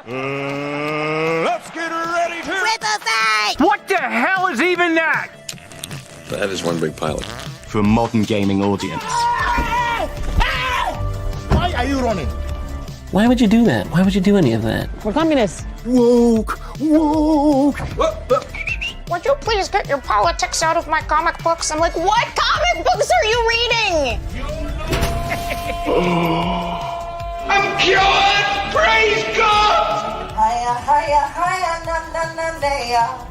Let's get ready to rip a fight! What the hell is even that? That is one big pilot. For a modern gaming audience. Why are you running? Why would you do that? Why would you do any of that? We're communists. Woke. Would you please get your politics out of my comic books? I'm like, what comic books are you reading? I'm cured! Praise God! Hiya, hiya, hiya, na na na na.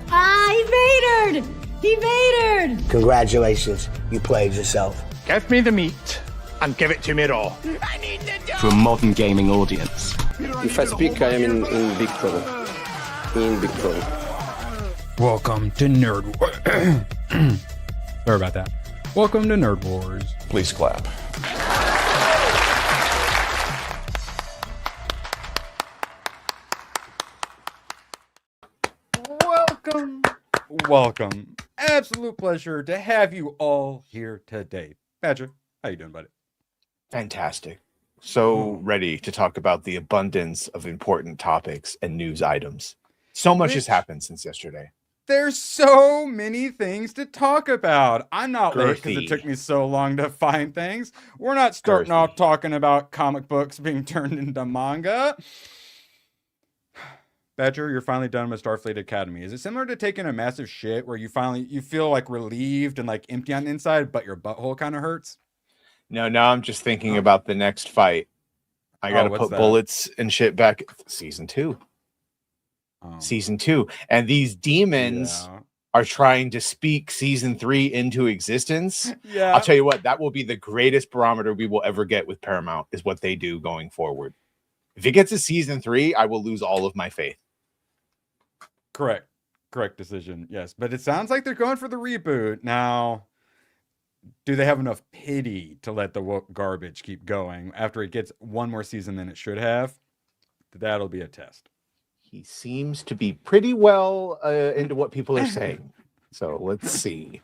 Ah, he vatored! He vatored! Congratulations, you played yourself. Give me the meat and give it to me raw. For a modern gaming audience. If I speak, I am in big trouble. In big trouble. Welcome to Nerd Wars. Sorry about that. Welcome to Nerd Wars. Please clap. Welcome. Absolute pleasure to have you all here today. Patrick, how you doing, buddy? Fantastic. So ready to talk about the abundance of important topics and news items. So much has happened since yesterday. There's so many things to talk about. I'm not late because Girthy. it took me so long to find things. We're not starting off talking about comic books being turned into manga. Badger, you're finally done with Starfleet Academy. Is it similar to taking a massive shit where you feel like relieved and like empty on the inside, but your butthole kind of hurts? No, now I'm just thinking about the next fight. I got to what's put that? bullets and shit back. Season 2. Season 2. And these demons are trying to speak season 3 into existence. Yeah. I'll tell you what, that will be the greatest barometer we will ever get with Paramount is what they do going forward. If it gets to season 3, I will lose all of my faith. Correct decision. Yes, but it sounds like they're going for the reboot. Now, do they have enough pity to let the woke garbage keep going after it gets one more season than it should have? That'll be a test. He seems to be pretty well into what people are saying. So let's see.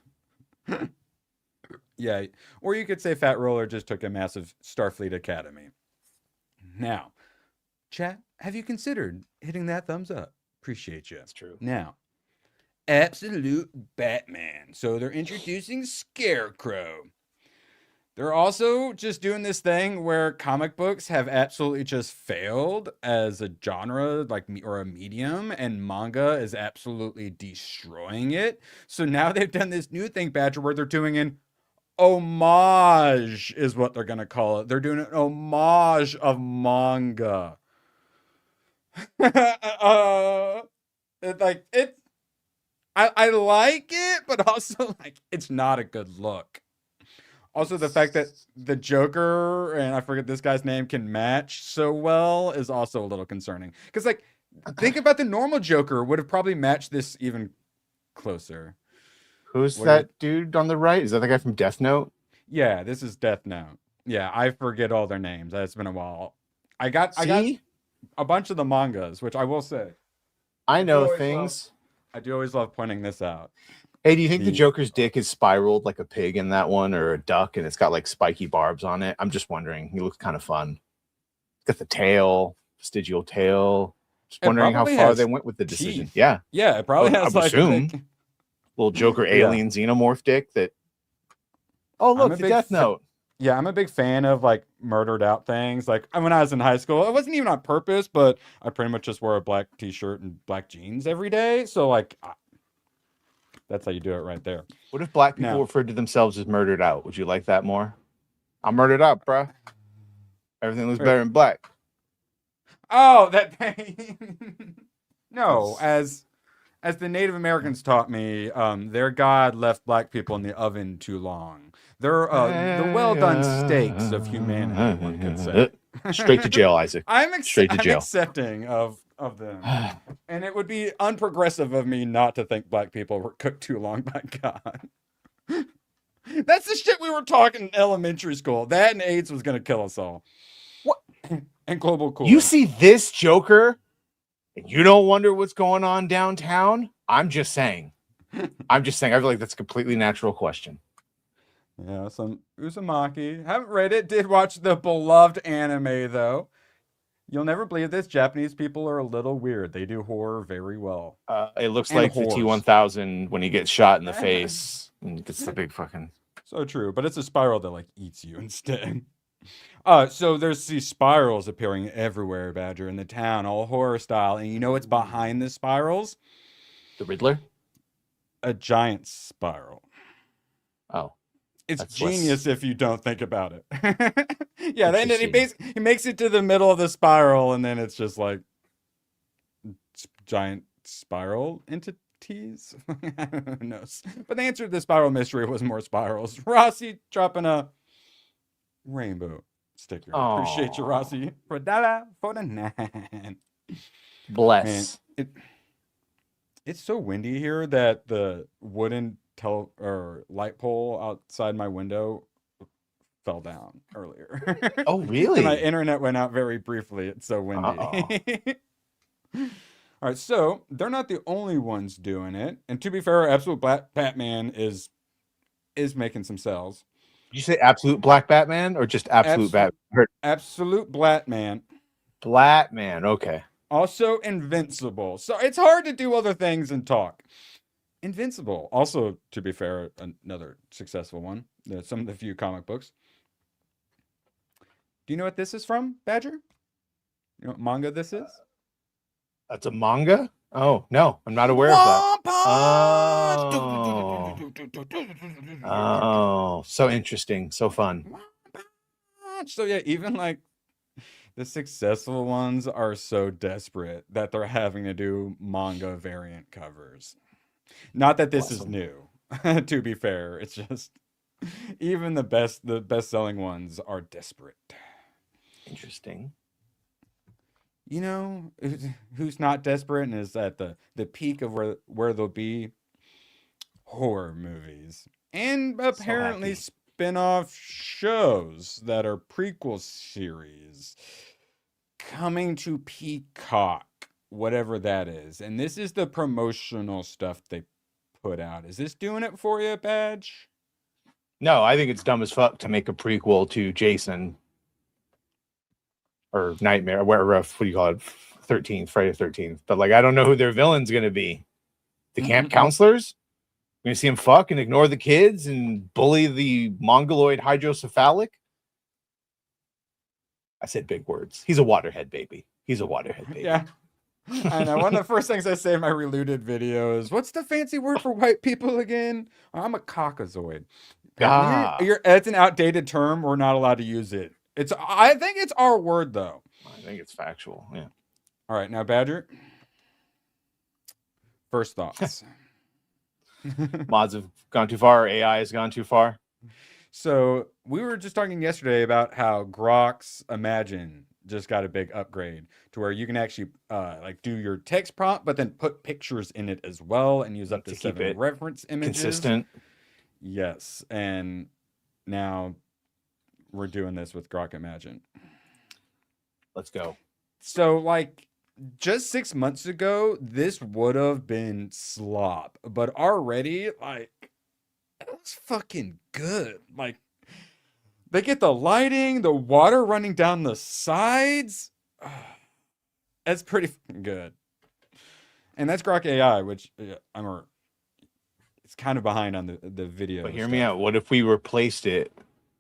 Yeah, or you could say Fat Roller just took a massive Starfleet Academy. Now, chat, have you considered hitting that thumbs up? Appreciate you. That's true. Now, Absolute Batman. So they're introducing Scarecrow. They're also just doing this thing where comic books have absolutely just failed as a genre, or a medium, and manga is absolutely destroying it. So now they've done this new thing, Badger, where they're doing an homage, is what they're gonna call it. They're doing an homage of manga. I like it, but also like it's not a good look. Also, the fact that the Joker and I forget this guy's name can match so well is also a little concerning. Because like, think about the normal Joker would have probably matched this even closer. Who's that dude on the right? Is that the guy from Death Note? Yeah, this is Death Note. Yeah, I forget all their names. It's been a while. I got a bunch of the mangas, which I will say. I know things. I do always love pointing this out. Hey, do you think the Joker's dick is spiraled like a pig in that one, or a duck, and it's got like spiky barbs on it? I'm just wondering. He looks kind of fun. Got the tail, vestigial tail. Just wondering how far they went with the decision. Yeah, it probably has. I assume little Joker alien xenomorph dick. That. Oh look, the Death Note. Yeah, I'm a big fan of like murdered out things. Like when I was in high school, it wasn't even on purpose, but I pretty much just wore a black t-shirt and black jeans every day. So like, that's how you do it right there. What if black people referred to themselves as murdered out? Would you like that more? I'm murdered out, bruh. Everything looks better in black. Oh, that thing. No, as the Native Americans taught me, their God left black people in the oven too long. They're the well-done steaks of humanity, one could say. Straight to jail, Isaac. I'm jail. accepting of them. And it would be unprogressive of me not to think black people were cooked too long by God. That's the shit we were talking in elementary school. That and AIDS was going to kill us all. What? And global cooling. You see this Joker, and you don't wonder what's going on downtown? I'm just saying. I feel like that's a completely natural question. Yeah, some Uzumaki. Haven't read it. Did watch the beloved anime, though. You'll never believe this. Japanese people are a little weird. They do horror very well. It looks And like the whores. T-1000 when he gets shot in the face and gets the big fucking. So true, but it's a spiral that like eats you instead. So there's these spirals appearing everywhere, Badger, in the town, all horror style. And you know what's behind the spirals? The Riddler? A giant spiral. Oh. It's That's genius if you don't think about it. Yeah, then he Interesting. he makes it to the middle of the spiral, and then it's just like giant spiral entities. Who knows? But the answer to the spiral mystery was more spirals. Rossi dropping a rainbow sticker. Appreciate you, Aw. Rossi. For $1.49. Bless. Man, it's so windy here that the wooden light pole outside my window fell down earlier. Oh, really? And my internet went out very briefly. It's so windy. All right, so they're not the only ones doing it. And to be fair, Absolute Black Batman is making some sales. Did you say Absolute Black Batman or just Absolute Batman? Absolute Batman. Batman, okay. Also Invincible. So it's hard to do other things and talk. Invincible. Also, to be fair, another successful one. Some of the few comic books. Do you know what this is from, Badger? You know what manga this is? That's a manga? Oh, no. I'm not aware of that. Oh, so interesting. So fun. So yeah, even like the successful ones are so desperate that they're having to do manga variant covers. Not that this is new, to be fair. It's just even the best-selling ones are desperate. Interesting. You know who's not desperate and is at the peak of where they'll be? Horror movies. And apparently spin-off shows that are prequel series coming to Peacock, whatever that is. And this is the promotional stuff they put out. Is this doing it for you, Badge? No, I think it's dumb as fuck to make a prequel to Jason or Nightmare, or whatever, what do you call it? 13th, Friday the 13th. But like, I don't know who their villain's going to be. The camp counselors? We're going to see him fuck and ignore the kids and bully the mongoloid hydrocephalic? I said big words. He's a waterhead baby. He's a waterhead baby. Yeah. I know. One of the first things I say in my Relooted video is, what's the fancy word for white people again? I'm a caucasoid. It's an outdated term. We're not allowed to use it. I think it's our word, though. I think it's factual. Yeah. All right. Now, Badger. First thoughts. Mods have gone too far. Or AI has gone too far. So we were just talking yesterday about how Grok's Imagine just got a big upgrade to where you can actually like do your text prompt, but then put pictures in it as well and use up to 7 reference images. Consistent. Yes. And now we're doing this with Grok Imagine. Let's go. So like just 6 months ago, this would have been slop, but already like it was fucking good. Like they get the lighting, the water running down the sides. That's pretty good. And that's Grok AI, which it's kind of behind on the video. But hear me out. What if we replaced it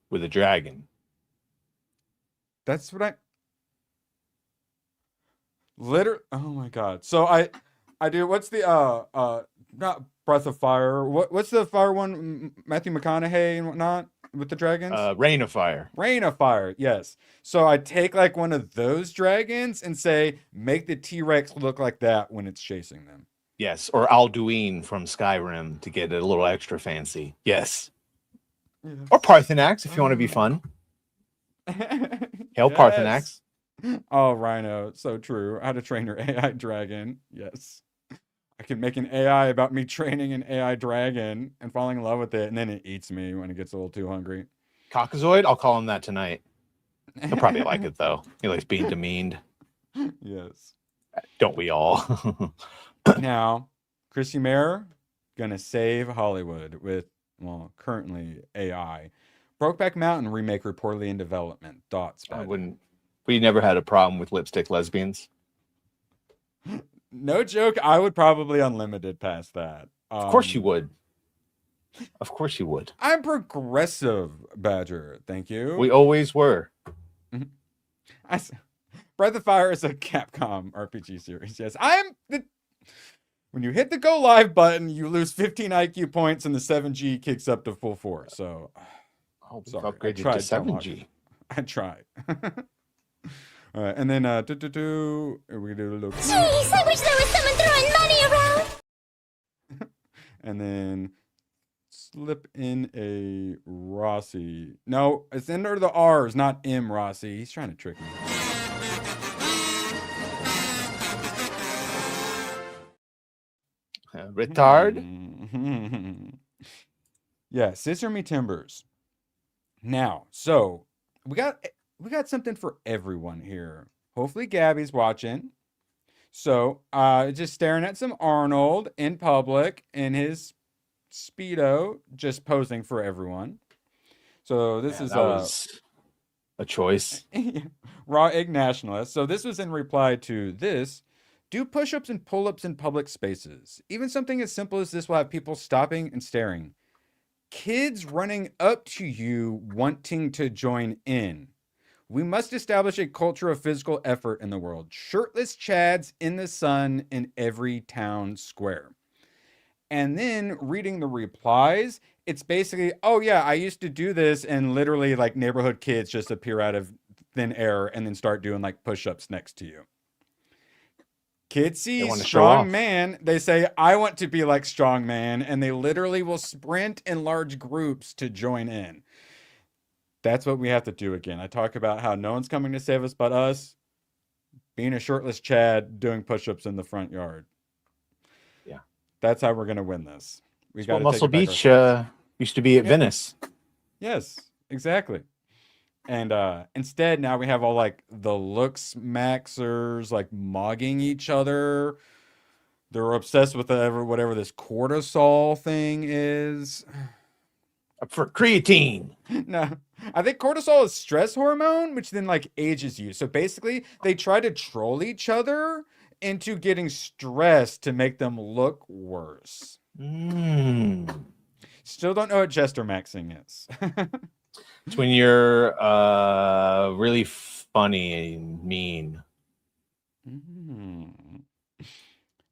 with a dragon? That's what oh my god. So I do, what's the not Breath of Fire, what's the fire one, Matthew McConaughey and whatnot with the dragons? Rain of Fire. Rain of Fire, yes. So I take like one of those dragons and say, make the T-Rex look like that when it's chasing them. Yes, or Alduin from Skyrim to get it a little extra fancy. Yes. Or Parthenax if you want to be fun. Hail Parthenax. Oh, Rhino, so true. How to train your AI dragon. Yes. I can make an AI about me training an AI dragon and falling in love with it, and then it eats me when it gets a little too hungry. Caucasoid? I'll call him that tonight. He'll probably like it, though. He likes being demeaned. Yes. Don't we all? Now, Chrissy Mayer, gonna save Hollywood with, well, currently AI. Brokeback Mountain remake reportedly in development. Thoughts? I wouldn't But you never had a problem with lipstick lesbians? No joke. I would probably unlimited past that. Of course you would. Of course you would. I'm progressive, Badger. Thank you. We always were. Breath of Fire is a Capcom RPG series. Yes, when you hit the go live button, you lose 15 IQ points and the 7G kicks up to full force. So, sorry, upgraded to 7G. I tried. All right, and then we're gonna do a little. Jeez, I wish there was someone throwing money around. And then slip in a Rossi. No, it's under the R's, not M Rossi. He's trying to trick me. Retard? Yeah, Scissor Me Timbers. Now, so we got something for everyone here. Hopefully Gabby's watching. So, just staring at some Arnold in public in his Speedo, just posing for everyone. So this is that was a choice. Raw Egg Nationalist. So this was in reply to this. Do push-ups and pull-ups in public spaces. Even something as simple as this will have people stopping and staring. Kids running up to you wanting to join in. We must establish a culture of physical effort in the world. Shirtless chads in the sun in every town square. And then reading the replies, it's basically, oh yeah, I used to do this, and literally like neighborhood kids just appear out of thin air and then start doing like push-ups next to you. Kids see strong man, they say, I want to be like strong man, and they literally will sprint in large groups to join in. That's what we have to do again. I talk about how no one's coming to save us but us. Being a shirtless Chad doing push-ups in the front yard. Yeah. That's how we're going to win this. We got Muscle Beach used to be at Venice. Yes, exactly. And instead, now we have all like the looks maxers like mogging each other. They're obsessed with whatever this cortisol thing is. For creatine. No, I think cortisol is stress hormone, which then like ages you. So basically, they try to troll each other into getting stressed to make them look worse. Still don't know what jester maxing is. It's when you're really funny and mean.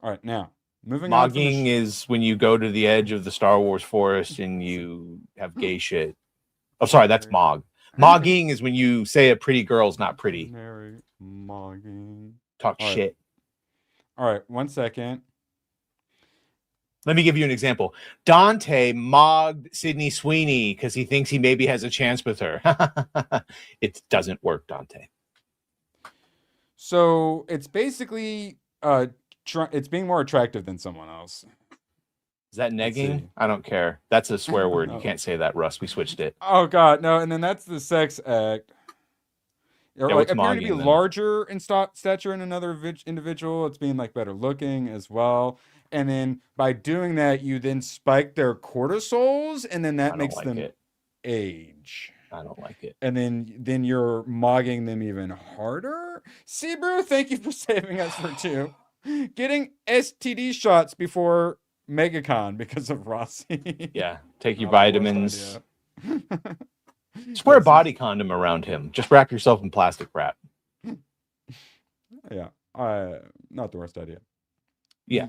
All right, now moving Mogging is when you go to the edge of the Star Wars forest and you have gay shit. Oh, sorry, that's Mog. Mogging is when you say a pretty girl's not pretty. Mary mogging. Talk shit. All right, 1 second. Let me give you an example. Dante mogged Sydney Sweeney because he thinks he maybe has a chance with her. It doesn't work, Dante. So it's basically it's being more attractive than someone else. Is that negging? I don't care. That's a swear word. You can't say that, Russ. We switched it. Oh God, no! And then that's the sex act. Or Yeah, like what's appearing to be mogging then? larger in stature in another individual. It's being like better looking as well. And then by doing that, you then spike their cortisols, and then that makes them age. I don't like it. And then you're mogging them even harder. Sebrew, thank you for saving us for 2. Getting STD shots before MegaCon because of Rossi. Yeah, take your vitamins. Just wear a body condom around him. Just wrap yourself in plastic wrap. Yeah, not the worst idea. Yeah.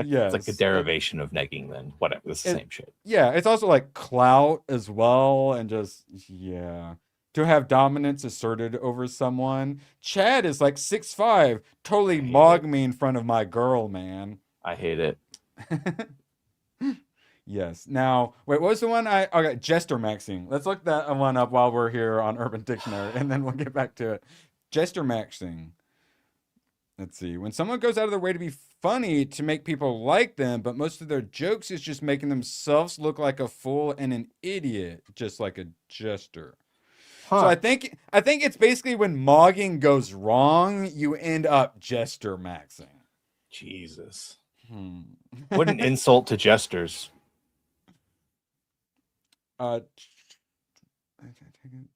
Yeah, It's like a derivation of negging then. Whatever, it's the same shit. Yeah, it's also like clout as well, and just to have dominance asserted over someone. Chad is like 6'5", totally mog me in front of my girl, man. I hate it. Yes. Now, wait, what was the one I got? Jester maxing. Let's look that one up while we're here on Urban Dictionary, and then we'll get back to it. Jester maxing. Let's see. When someone goes out of their way to be funny to make people like them, but most of their jokes is just making themselves look like a fool and an idiot, just like a jester. So I think it's basically when mogging goes wrong, you end up jester maxing. Jesus. What an insult to jesters.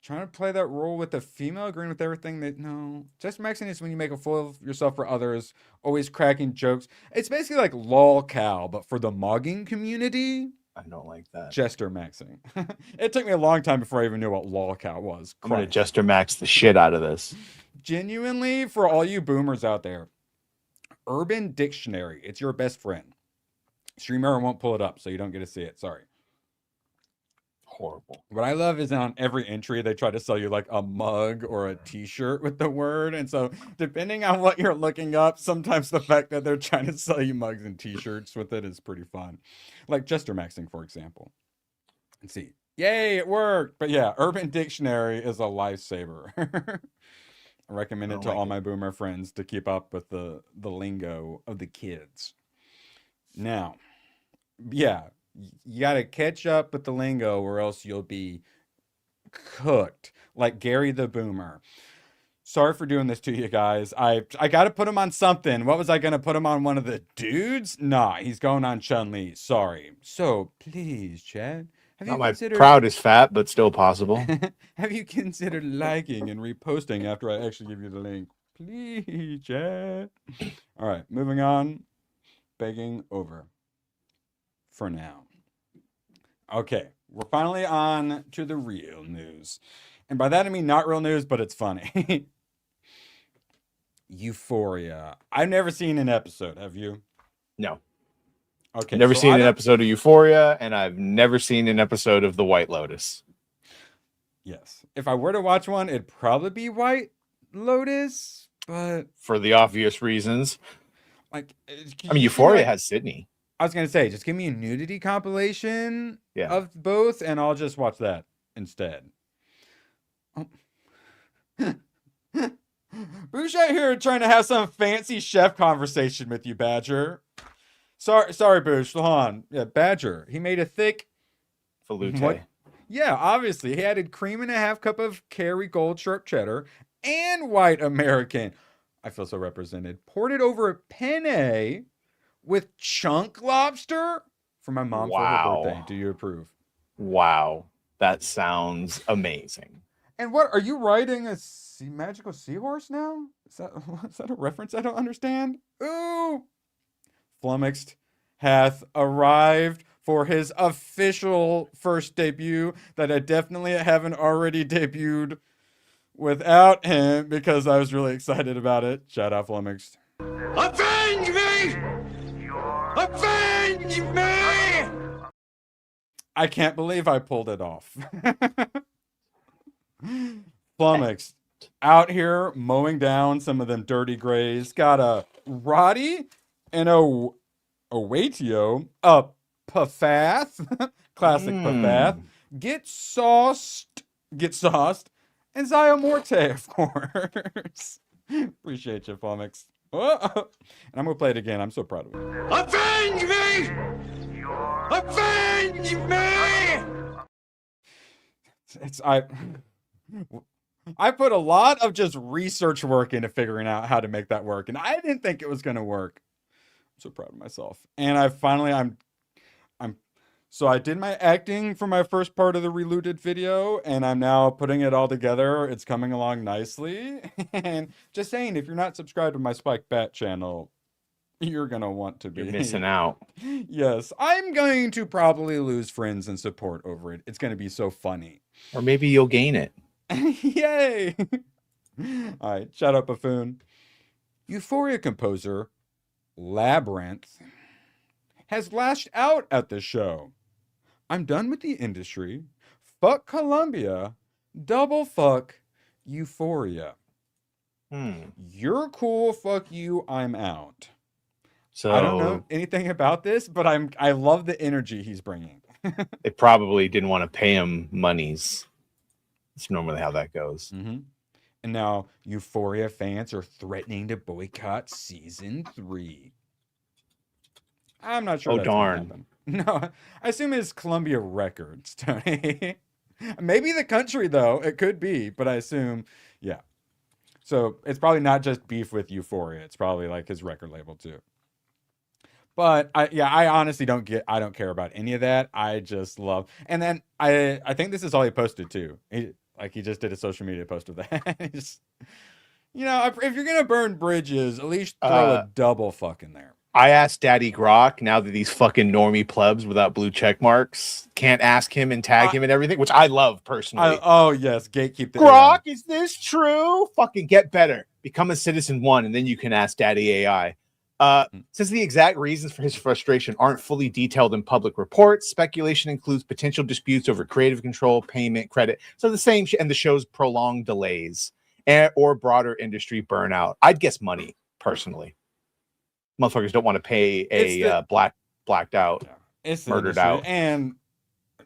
Trying to play that role with a female, agreeing with everything that no. Just maxing is when you make a fool of yourself for others, always cracking jokes. It's basically like lol cow, but for the mugging community. I don't like that. Jester maxing. It took me a long time before I even knew what lol cow was. I'm gonna Jester Max the shit out of this. Genuinely, for all you boomers out there, Urban Dictionary, it's your best friend. Streamer won't pull it up, so you don't get to see it. Sorry. Horrible. What I love is on every entry, they try to sell you like a mug or a t-shirt with the word. And so depending on what you're looking up, sometimes the fact that they're trying to sell you mugs and t-shirts with it is pretty fun. Like Jester Maxing, for example. Let's see. Yay, it worked. But yeah, Urban Dictionary is a lifesaver. I recommend it to all my boomer friends to keep up with the lingo of the kids. Now, yeah. You got to catch up with the lingo or else you'll be cooked like Gary the Boomer. Sorry for doing this to you guys. I got to put him on something. What was I going to put him on? One of the dudes? Nah, he's going on Chun-Li. Sorry. So please, Chad. Have Not you my considered... proudest fat, but still possible. Have you considered liking and reposting after I actually give you the link? Please, Chad. All right, moving on. Begging over. For now. Okay, we're finally on to the real news. And by that I mean not real news, but it's funny. Euphoria. I've never seen an episode, have you? No. Okay. Never seen an episode of Euphoria, and I've never seen an episode of The White Lotus. Yes. If I were to watch one, it'd probably be White Lotus, but... For the obvious reasons. Like, I mean, Euphoria has Sydney. I was going to say, just give me a nudity compilation of both, and I'll just watch that instead. Oh. Boucher here trying to have some fancy chef conversation with you, Badger. Sorry, Bouch. Hold on. Yeah, Badger. He made a thick... Velouté. What? Yeah, obviously. He added cream and a half cup of Kerry Gold sharp cheddar and white American. I feel so represented. Poured it over a penne... with chunk lobster for my mom for her birthday. Do you approve? Wow. That sounds amazing. And what, are you riding a magical seahorse now? Is that a reference I don't understand? Ooh! Flummoxed hath arrived for his official first debut that I definitely haven't already debuted without him because I was really excited about it. Shout out Flummoxed. Avenge me! Avenge me! I can't believe I pulled it off. Flummoxed out here mowing down some of them dirty grays. Got a Roddy and a Waitio, a Pafath, classic Pafath. Get sauced, and Zaya Morte, of course. Appreciate you, Flummoxed. Oh, and I'm gonna play it again. I'm so proud of it. Avenge me! Avenge me! I put a lot of just research work into figuring out how to make that work, and I didn't think it was gonna work. I'm so proud of myself. And so I did my acting for my first part of the Reluted video, and I'm now putting it all together. It's coming along nicely. And just saying, if you're not subscribed to my Spike Bat channel, you're going to want to be. You're missing out. Yes, I'm going to probably lose friends and support over it. It's going to be so funny. Or maybe you'll gain it. Yay! All right, shut up, buffoon. Euphoria composer Labyrinth has lashed out at the show. I'm done with the industry. Fuck Columbia. Double fuck Euphoria. You're cool. Fuck you. I'm out. So I don't know anything about this, but I love the energy he's bringing. They probably didn't want to pay him monies. That's normally how that goes. Mm-hmm. And now Euphoria fans are threatening to boycott season 3. I'm not sure. Oh, that's gonna darn. happen. No, I assume it's Columbia Records, Tony. Maybe the country, though. It could be, but I assume, yeah. So it's probably not just beef with Euphoria. It's probably like his record label, too. But I honestly don't care about any of that. I just love, and then I think this is all he posted too. Like he just did a social media post of that. You know, if you're gonna burn bridges, at least throw a double fuck in there. I asked Daddy Grok, now that these fucking normie plebs without blue check marks can't ask him and tag him and everything, which I love personally. Oh yes, gatekeep the Grok, is this true? Fucking get better. Become a citizen 1, and then you can ask Daddy AI. Since the exact reasons for his frustration aren't fully detailed in public reports, speculation includes potential disputes over creative control, payment, credit. So the same and the show's prolonged delays or broader industry burnout. I'd guess money, personally. Motherfuckers don't want to pay a blacked out, murdered out, and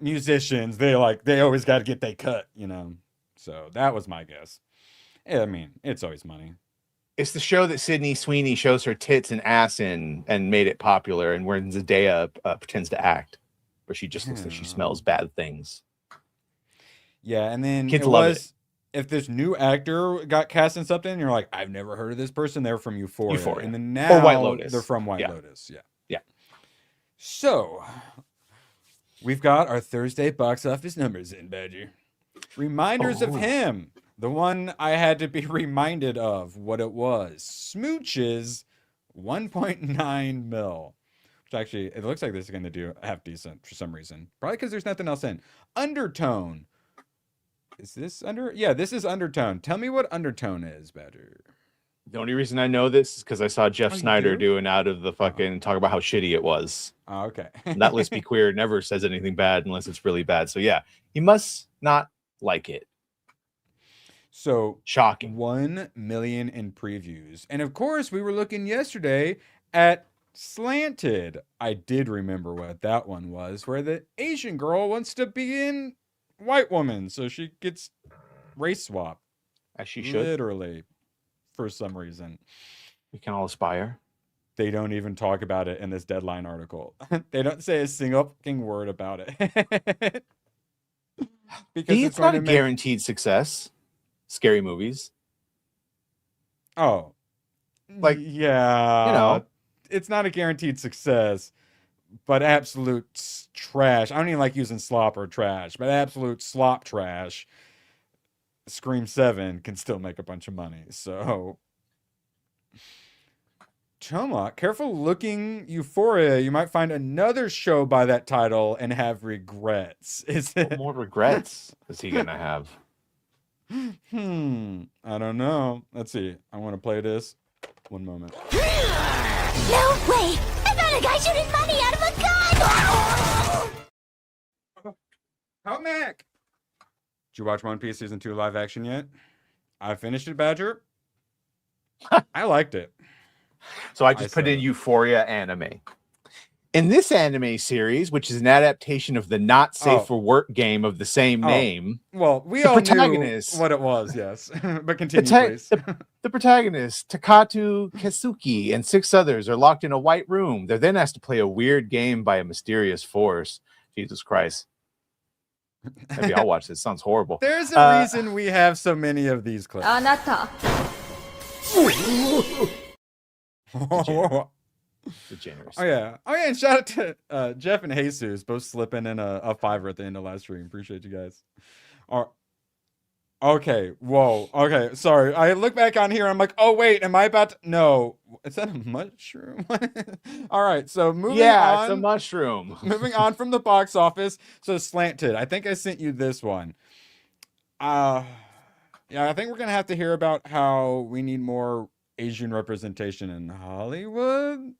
musicians. They always got to get their cut, you know. So that was my guess. Yeah, I mean, it's always money. It's the show that Sydney Sweeney shows her tits and ass in and made it popular, and where Zendaya pretends to act, where she just looks like she smells bad things. Yeah, and then kids love it. If this new actor got cast in something, you're like, I've never heard of this person. They're from Euphoria. And then now or White Lotus. They're from White Lotus. Yeah. Yeah. So we've got our Thursday box office numbers in, Badger. Reminders of him. The one I had to be reminded of what it was. Smooches, 1.9 mil. Which actually, it looks like this is going to do half decent for some reason. Probably because there's nothing else in. Undertone. Is this Yeah, this is Undertone. Tell me what Undertone is, Badger. The only reason I know this is because I saw Jeff Snyder doing out of the fucking talk about how shitty it was. Oh, okay. That Let's Be Queer never says anything bad unless it's really bad. So yeah, he must not like it. So shocking. 1 million in previews. And of course, we were looking yesterday at Slanted. I did remember what that one was, where the Asian girl wants to be in white woman, so she gets race swap. As she should. Literally, for some reason. We can all aspire. They don't even talk about it in this Deadline article. They don't say a single fucking word about it. Because it's not a guaranteed success. Scary movies. Oh. Like, yeah. You know. It's not a guaranteed success, but absolute trash. I don't even like using slop or trash, but absolute slop trash. Scream 7 can still make a bunch of money. So, Choma, careful looking Euphoria. You might find another show by that title and have regrets. What more regrets is he gonna have? I don't know. Let's see. I want to play this. One moment. No way! I found a guy shooting money out of a gun! How Mac? Did you watch One Piece Season 2 live action yet? I finished it, Badger. I liked it. So I just put in Euphoria anime. In this anime series, which is an adaptation of the not safe for work game of the same name. Well, we all knew what it was, yes. But continue, please. The protagonist, Takatu Kesuki, and 6 others are locked in a white room. They're then asked to play a weird game by a mysterious force. Jesus Christ. Maybe I'll watch this. Sounds horrible. There's a reason we have so many of these clips. Anata. Degeneracy. Oh yeah, and shout out to Jeff and Jesus, both slipping in a $5 at the end of last stream. Appreciate you guys. Okay, whoa, okay, sorry. I look back on here and I'm like, oh wait, am I about to... No, is that a mushroom? All right, so moving on. It's a mushroom. Moving on from the box office. So Slanted, I think I sent you this one. Yeah, I think we're gonna have to hear about how we need more Asian representation in Hollywood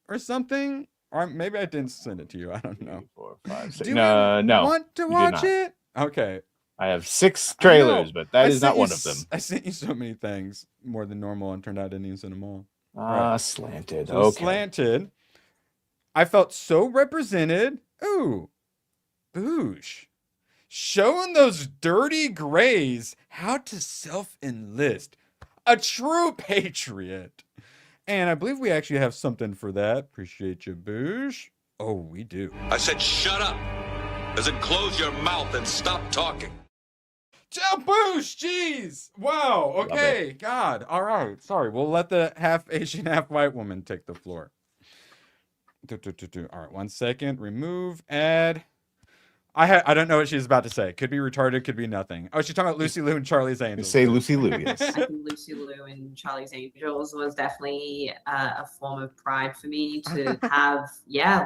or something. Or maybe I didn't send it to you. I don't know. 4, 5, 6. Do no, you want to watch it? Okay. I have 6 trailers, but that is not one of them. I sent you so many things, more than normal, and turned out I didn't even send them all. Slanted. So okay. Slanted. I felt so represented. Ooh. Boosh. Showing those dirty grays how to self-enlist. A true patriot. And I believe we actually have something for that. Appreciate you, Boosh. Oh, we do. I said shut up. As in close your mouth and stop talking. Joe Boosh, jeez. Wow. Okay. God. All right. Sorry. We'll let the half Asian, half white woman take the floor. All right. 1 second. Remove. Add. I don't know what she's about to say. Could be retarded, could be nothing. Oh, she's talking about Lucy Liu and Charlie's Angels. Say Lucy Liu, yes. I think Lucy Liu and Charlie's Angels was definitely a form of pride for me to have,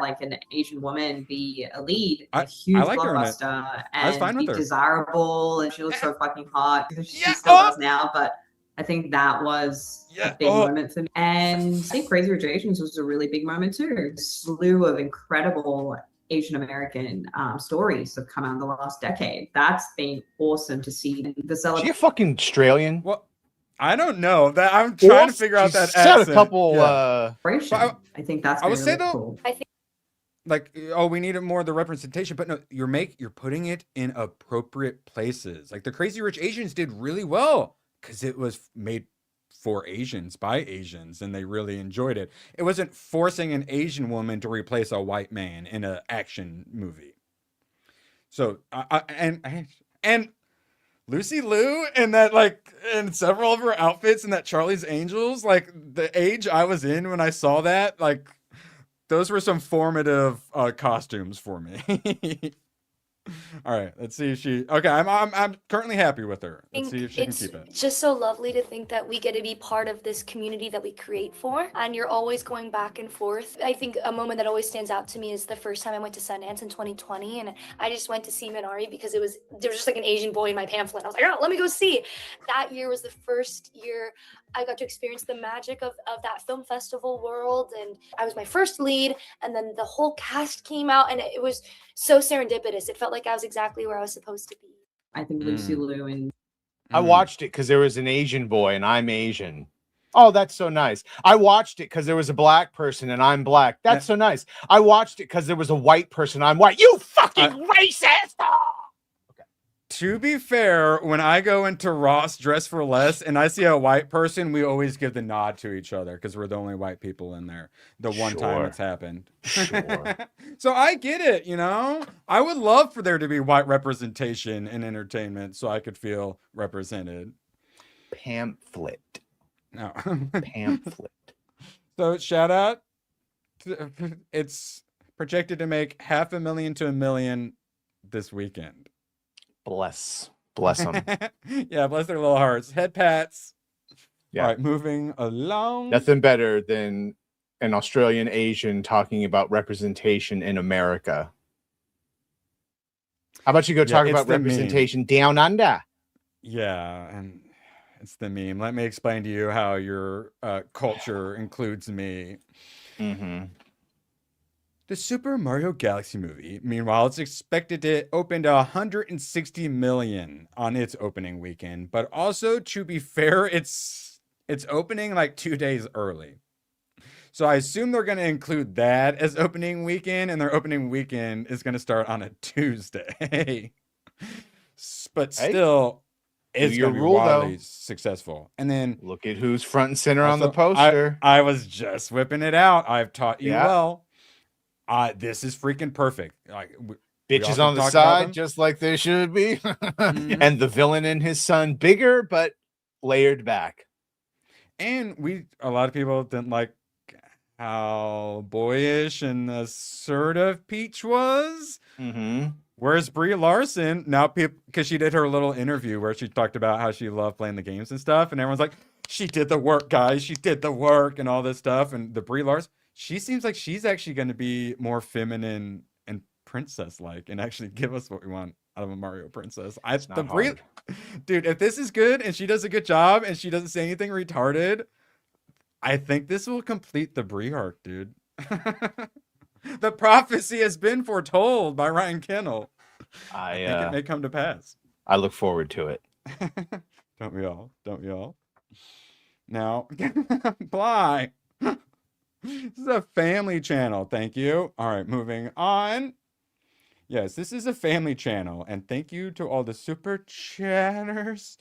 like an Asian woman be a lead, a huge blockbuster, and be desirable, and she looks so fucking hot. She still does now, but I think that was a big moment for me. And I think Crazy Rich Asians was a really big moment too. A slew of incredible Asian American stories have come out in the last decade. That's been awesome to see. The Is she a fucking Australian? Well, I don't know. That I'm trying to figure out that accent. A couple. I think that's. I would say really though. cool. I think Like, oh, we needed more of the representation, but no, you're putting it in appropriate places. Like the Crazy Rich Asians did really well because it was made for Asians by Asians, and they really enjoyed it. It wasn't forcing an Asian woman to replace a white man in an action movie. So, and Lucy Liu and that, like, and several of her outfits in that Charlie's Angels, like the age I was in when I saw that, like those were some formative costumes for me. All right, let's see if she. Okay, I'm currently happy with her. Let's see if she can keep it. It's just so lovely to think that we get to be part of this community that we create for, and you're always going back and forth. I think a moment that always stands out to me is the first time I went to Sundance in 2020, and I just went to see Minari because there was just like an Asian boy in my pamphlet. I was like, oh, let me go see. That year was the first year I got to experience the magic of that film festival world, and I was my first lead, and then the whole cast came out, and it was so serendipitous. It felt like I was exactly where I was supposed to be. I think Lucy Liu and I watched it because there was an Asian boy and I'm Asian. Oh, that's so nice. I watched it because there was a black person and I'm black. That's so nice. I watched it because there was a white person. I'm white. You fucking racist! To be fair, when I go into Ross Dress for Less and I see a white person, we always give the nod to each other because we're the only white people in there. The one time it's happened. Sure. So I get it, you know? I would love for there to be white representation in entertainment so I could feel represented. Pamphlet. No. Pamphlet. So shout out. It's projected to make $500,000 to $1 million this weekend. Bless them. Yeah, bless their little hearts. Head pats. Yeah. All right, moving along. Nothing better than an Australian Asian talking about representation in America. How about you go talk about representation down under? Yeah, and it's the meme. Let me explain to you how your culture includes me. Mm-hmm. The Super Mario Galaxy movie, meanwhile, it's expected to open to 160 million on its opening weekend, but also, to be fair, it's opening like 2 days early. So I assume they're going to include that as opening weekend, and their opening weekend is going to start on a Tuesday. But still, it's going to be wildly successsul. And then look at who's front and center on the poster. I was just whipping it out. I've taught you well. This is freaking perfect. Like bitches on the side, just like they should be. Mm-hmm. And the villain and his son, bigger but layered back. And a lot of people didn't like how boyish and assertive Peach was. Mm-hmm. Whereas Brie Larson, now people, because she did her little interview where she talked about how she loved playing the games and stuff, and everyone's like, she did the work, guys. She did the work and all this stuff. And the Brie Larson, she seems like she's actually going to be more feminine and princess-like and actually give us what we want out of a Mario princess. Dude, if this is good and she does a good job and she doesn't say anything retarded, I think this will complete the Brie arc, dude. The prophecy has been foretold by Ryan Kennel. I think it may come to pass. I look forward to it. Don't we all? Don't we all? Now, Bly. This is a family channel. Thank you. All right, moving on. Yes, this is a family channel. And thank you to all the super chatters.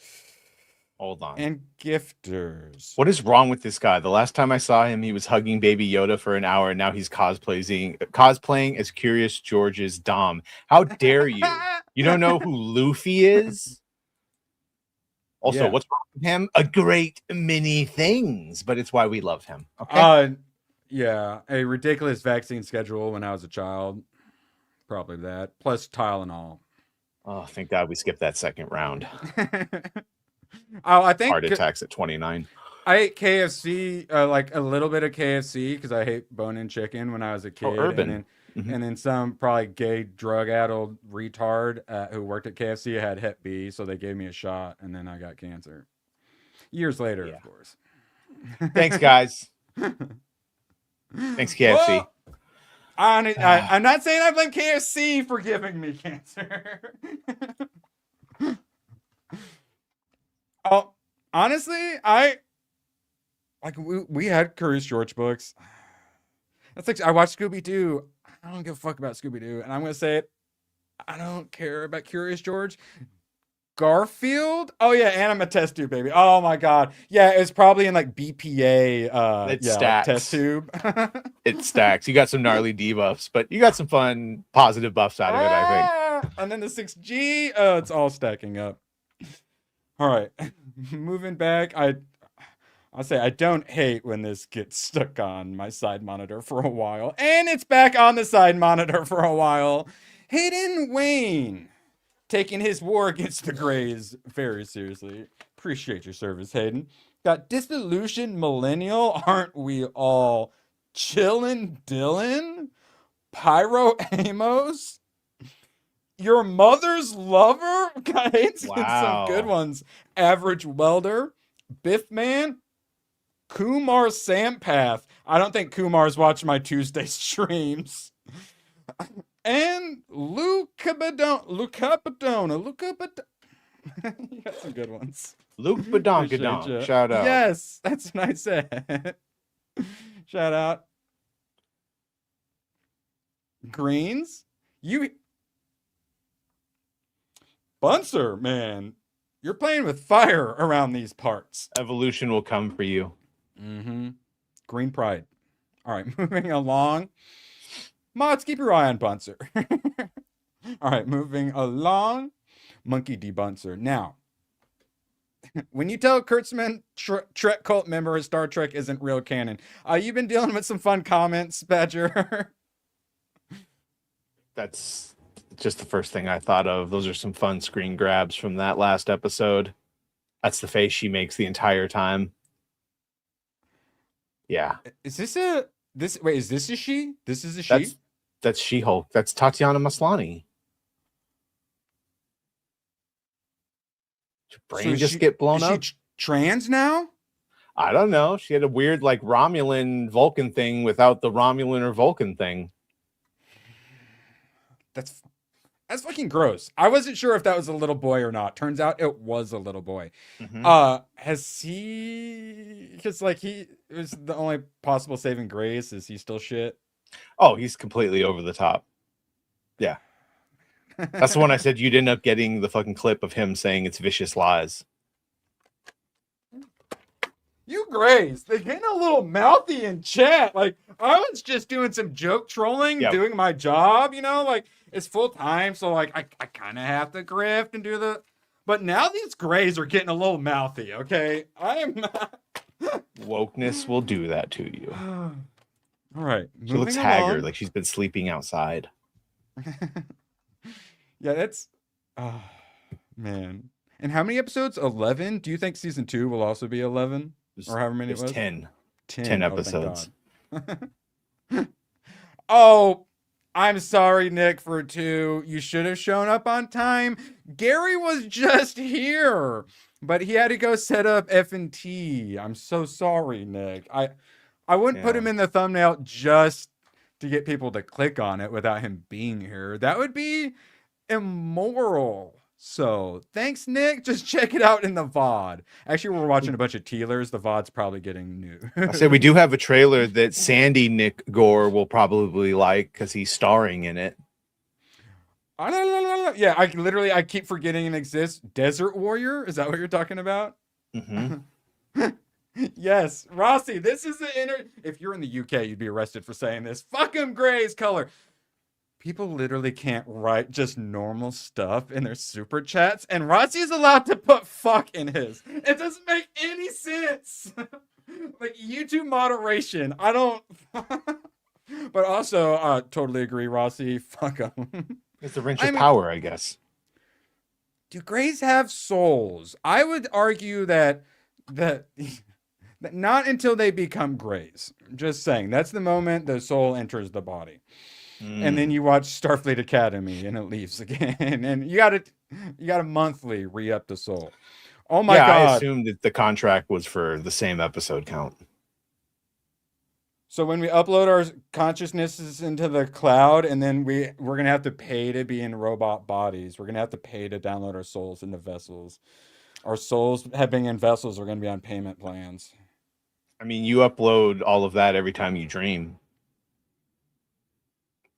Hold on. And gifters. What is wrong with this guy? The last time I saw him, he was hugging Baby Yoda for an hour, and now he's cosplaying as Curious George's Dom. How dare you? You don't know who Luffy is? Also, what's wrong with him? A great many things, but it's why we love him. Okay. Yeah, a ridiculous vaccine schedule when I was a child. Probably that. Plus Tylenol. Oh, thank God we skipped that second round. Oh, I think heart attacks at 29. I ate KFC, like a little bit of KFC because I hate bone-in chicken when I was a kid. Urban. And then some probably gay drug-addled retard who worked at KFC had Hep B, so they gave me a shot, and then I got cancer. Years later, of course. Thanks, guys. Thanks, KFC. Well, I'm not saying I blame KFC for giving me cancer. Oh, honestly, we had Curious George books. That's like I watched Scooby-Doo. I don't give a fuck about Scooby-Doo, and I'm gonna say it. I don't care about Curious George. Garfield? Oh yeah, Anima test tube, baby. Oh my god. Yeah, it's probably in like BPA it stacks. Test tube. It stacks. You got some gnarly debuffs, but you got some fun positive buffs out of it, I think. And then the 6G, oh, it's all stacking up. All right. Moving back, I'll say I don't hate when this gets stuck on my side monitor for a while. And it's back on the side monitor for a while. Hayden Wayne. Taking his war against the Greys very seriously. Appreciate your service, Hayden. Got Disillusioned Millennial. Aren't we all chillin' Dylan? Pyro Amos. Your Mother's Lover. Got some good ones. Average Welder. Biff Man. Kumar Sampath. I don't think Kumar's watching my Tuesday streams. And Luca Badona. You got some good ones. Luke Badongadon. Shout out. Yes, that's what I said. Shout out. Greens. Bunser, man. You're playing with fire around these parts. Evolution will come for you. Mm-hmm. Green pride. All right, moving along. Mods, keep your eye on Bunser. All right, moving along. Monkey D. Bunser. Now, when you tell Kurtzman Trek cult member of Star Trek isn't real canon, you've been dealing with some fun comments, Badger. That's just the first thing I thought of. Those are some fun screen grabs from that last episode. That's the face she makes the entire time. Yeah. Is this a she? This is a she? That's She-Hulk. That's Tatiana Maslany. Did your brain get blown up? She trans now? I don't know. She had a weird like Romulan Vulcan thing without the Romulan or Vulcan thing. That's fucking gross. I wasn't sure if that was a little boy or not. Turns out it was a little boy. Mm-hmm. Has he? Because like he was the only possible saving grace. Is he still shit? Oh, he's completely over the top. Yeah. That's the one I said you'd end up getting the fucking clip of him saying it's vicious lies. You Grays, they're getting a little mouthy in chat. Like, I was just doing some joke trolling, doing my job, you know, like it's full time. So like I kind of have to grift and do the, but now these Grays are getting a little mouthy. Okay. I am not. Wokeness will do that to you. All right. She looks haggard, like she's been sleeping outside. Yeah, that's man. And how many episodes? 11? Do you think season 2 will also be 11? Or however many it was? 10 episodes. Oh, I'm sorry, Nick, for 2. You should have shown up on time. Gary was just here, but he had to go set up F&T. I'm so sorry, Nick. I wouldn't put him in the thumbnail just to get people to click on it without him being here. That would be immoral. So thanks, Nick. Just check it out in the VOD. Actually, we're watching a bunch of tealers. The VOD's probably getting new. I said we do have a trailer that Sandy Nick Gore will probably like because he's starring in it. Yeah, I keep forgetting it exists. Desert Warrior? Is that what you're talking about? Mm-hmm. Yes, Rossi, this is the if you're in the UK, you'd be arrested for saying this. Fuck him, Gray's color. People literally can't write just normal stuff in their super chats, and Rossi is allowed to put fuck in his. It doesn't make any sense. Like YouTube moderation. I don't. But also, totally agree, Rossi. Fuck them. It's the wrench of power, I guess. Do Greys have souls? I would argue that not until they become Greys. Just saying. That's the moment the soul enters the body. And then you watch Starfleet Academy and it leaves again. And you gotta monthly re-up the soul. Oh my God. I assumed that the contract was for the same episode count. So when we upload our consciousnesses into the cloud, and then we're gonna have to pay to be in robot bodies. We're gonna have to pay to download our souls into vessels. Our souls being in vessels are gonna be on payment plans. I mean, you upload all of that every time you dream.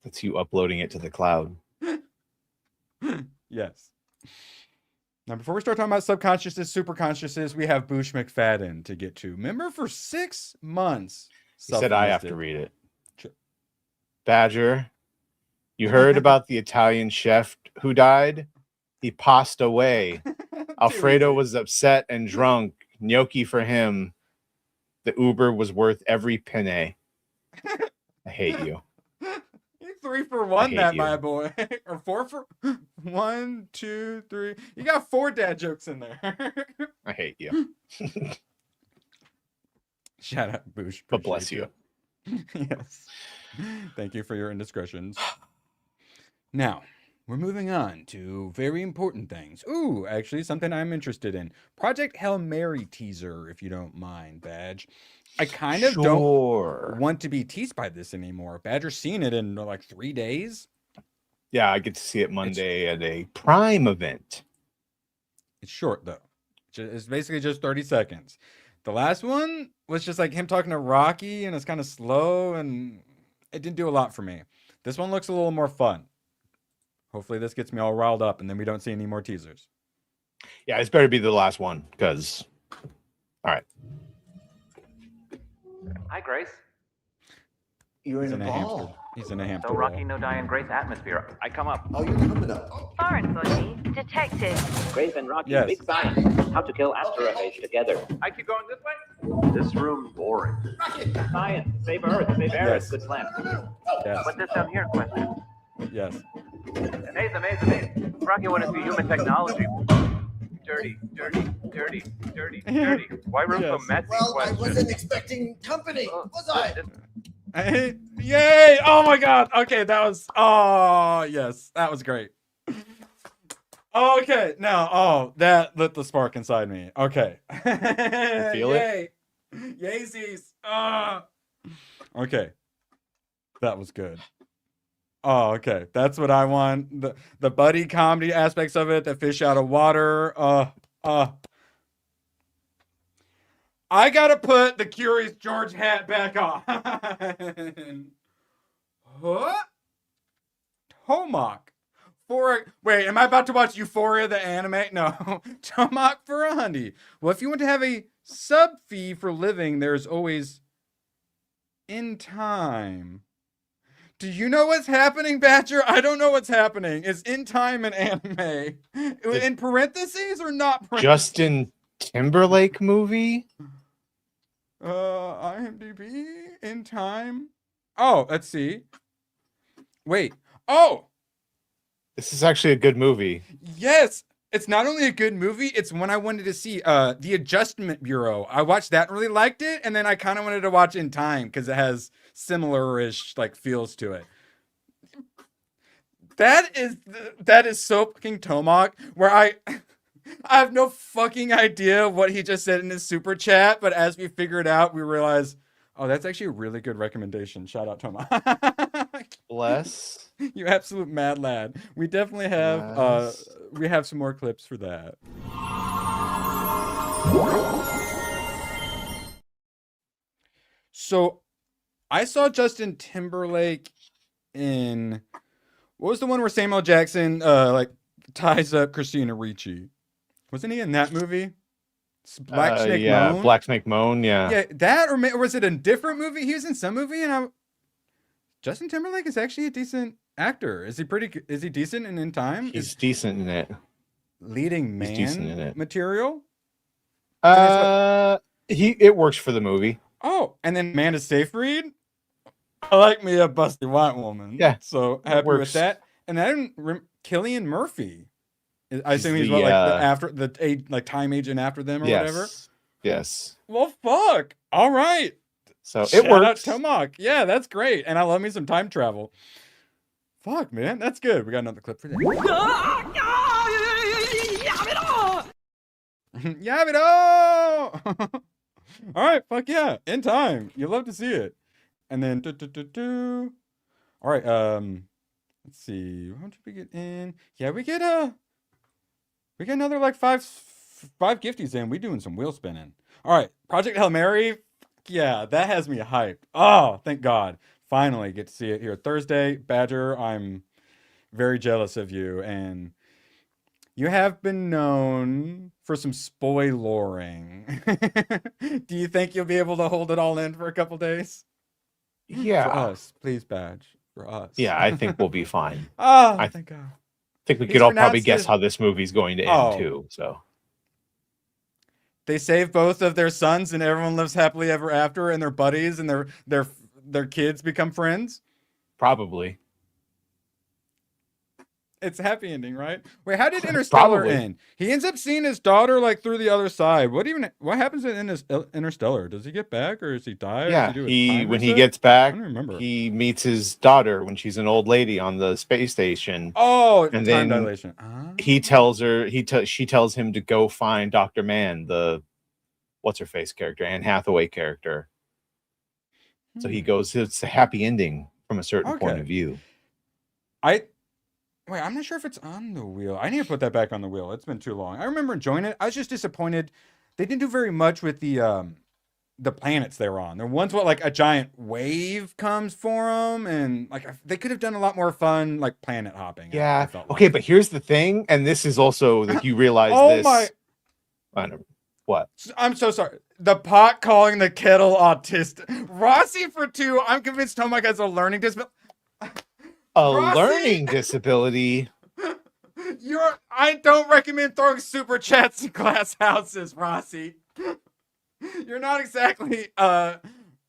That's you uploading it to the cloud. Yes. Now, before we start talking about subconsciousness, superconsciousness, we have Boosh McFadden to get to. Remember, for 6 months. He said I have to read it. Badger, you heard about the Italian chef who died? He passed away. Alfredo was upset and drunk. Gnocchi for him. The Uber was worth every penny. I hate you. 3 for 1, that my boy. Or 4 for 1, 2, 3. You got 4 dad jokes in there. I hate you. Shout out, Boosh. But bless you. Yes. Thank you for your indiscretions. Now, we're moving on to very important things. Ooh, actually, something I'm interested in. Project Hail Mary teaser, if you don't mind, Badge. I kind of don't want to be teased by this anymore. Badger's seen it in like 3 days. Yeah, I get to see it Monday at a Prime event. It's short, though. It's basically just 30 seconds. The last one was just like him talking to Rocky, and it's kind of slow, and it didn't do a lot for me. This one looks a little more fun. Hopefully this gets me all riled up, and then we don't see any more teasers. Yeah, it's better be the last one, because... All right. Hi, Grace. You're in a hamster. He's in a hamster. So Rocky, no Diane, Grace atmosphere. I come up. Oh, you're coming up. Foreign body detected. Grace and Rocky, Yes. big science. How to kill asteroids together. I keep going this way. This room's boring. Science, save Earth, save air. Yes. Good plan. Yes. What's this down here, question? Yes. Amazing. Rocky, what is the human technology? Dirty. Why room so messy? Well, I question? wasn't expecting company, was I? Yay! Oh my God! Okay, that was... Oh, yes. That was great. Okay, now, that lit the spark inside me. Okay. Feel it? Yaysies. Okay. That was good. Oh, okay. That's what I want. The buddy comedy aspects of it, the fish out of water. I gotta put the Curious George hat back on. What? Tomac. Wait, am I about to watch Euphoria the anime? No. Tomac for a hundy. Well, if you want to have a sub fee for living, there's always in time. Do you know what's happening, Badger? I don't know what's happening. Is in time an anime? In parentheses or not parentheses? Justin Timberlake movie? IMDb in time. Oh, let's see. Wait. Oh, This is actually a good movie. yes. It's not only a good movie, it's one I wanted to see. The Adjustment Bureau. I watched that and really liked it, and then I kind of wanted to watch In Time because it has similar-ish like feels to it. That is so fucking Tomac, where I have no fucking idea what he just said in his super chat, but as we figured out, we realized, oh, that's actually a really good recommendation. Shout out Tomac. Bless. You absolute mad lad. We definitely have we have some more clips for that. So I saw Justin Timberlake in, what was the one where Samuel Jackson like ties up Christina Ricci? Wasn't he in that movie? Black Snake Moan? Black Snake Moan, yeah. Yeah, that or was it a different movie? He was in some movie, and Justin Timberlake is actually a decent actor. Is he decent and in time? He's decent in it. Leading man decent in it. material? It works for the movie. Oh, and then Amanda Seyfried? I like me a busty white woman. Yeah, So happy with that. And then Cillian Murphy. I assume he's what, like after the age, like time agent after them or whatever. Yes. Well, fuck. All right. So Shout it works. out Tomok. Yeah, that's great. And I love me some time travel. Fuck, man. That's good. We got another clip for that. Yabido! All right, fuck yeah. In time. You love to see it. And then all right, let's see. How much did we get in? Yeah, we get another like five gifties in. We doing some wheel spinning. All right, Project Hail Mary. Yeah, that has me hyped. Oh, thank God. Finally get to see it here Thursday. Badger, I'm very jealous of you, and you have been known for some spoiloring. Do you think you'll be able to hold it all in for a couple days? Yeah. For us, please, Badge. For us. Yeah, I think we'll be fine. Thank God. I think we could all probably guess how this movie's going to end too. So they save both of their sons, and everyone lives happily ever after, and their buddies and their kids become friends. Probably. It's a happy ending, right? Wait, how did Interstellar Probably. end? He ends up seeing his daughter like through the other side. What happens in Interstellar? Does he get back or does he die? Yeah, Does he do a time when he reset? gets back, I don't remember. he meets his daughter when she's an old lady on the space station. Oh, and time then dilation. he tells her she tells him to go find Dr. Mann, the what's her face character, Anne Hathaway character. So he goes. It's a happy ending from a certain point of view. Wait, I'm not sure if it's on the wheel. I need to put that back on the wheel. It's been too long. I remember enjoying it. I was just disappointed. They didn't do very much with the planets they were on. There once what like a giant wave comes for them, and like they could have done a lot more fun like planet hopping. Yeah. I felt like. Okay, but here's the thing, and this is also that you realize this. I don't know. What? I'm so sorry. The pot calling the kettle autistic. Rossi for 2. I'm convinced Tomek has a learning disability. Learning disability. I don't recommend throwing super chats in glass houses, Rossi. You're not exactly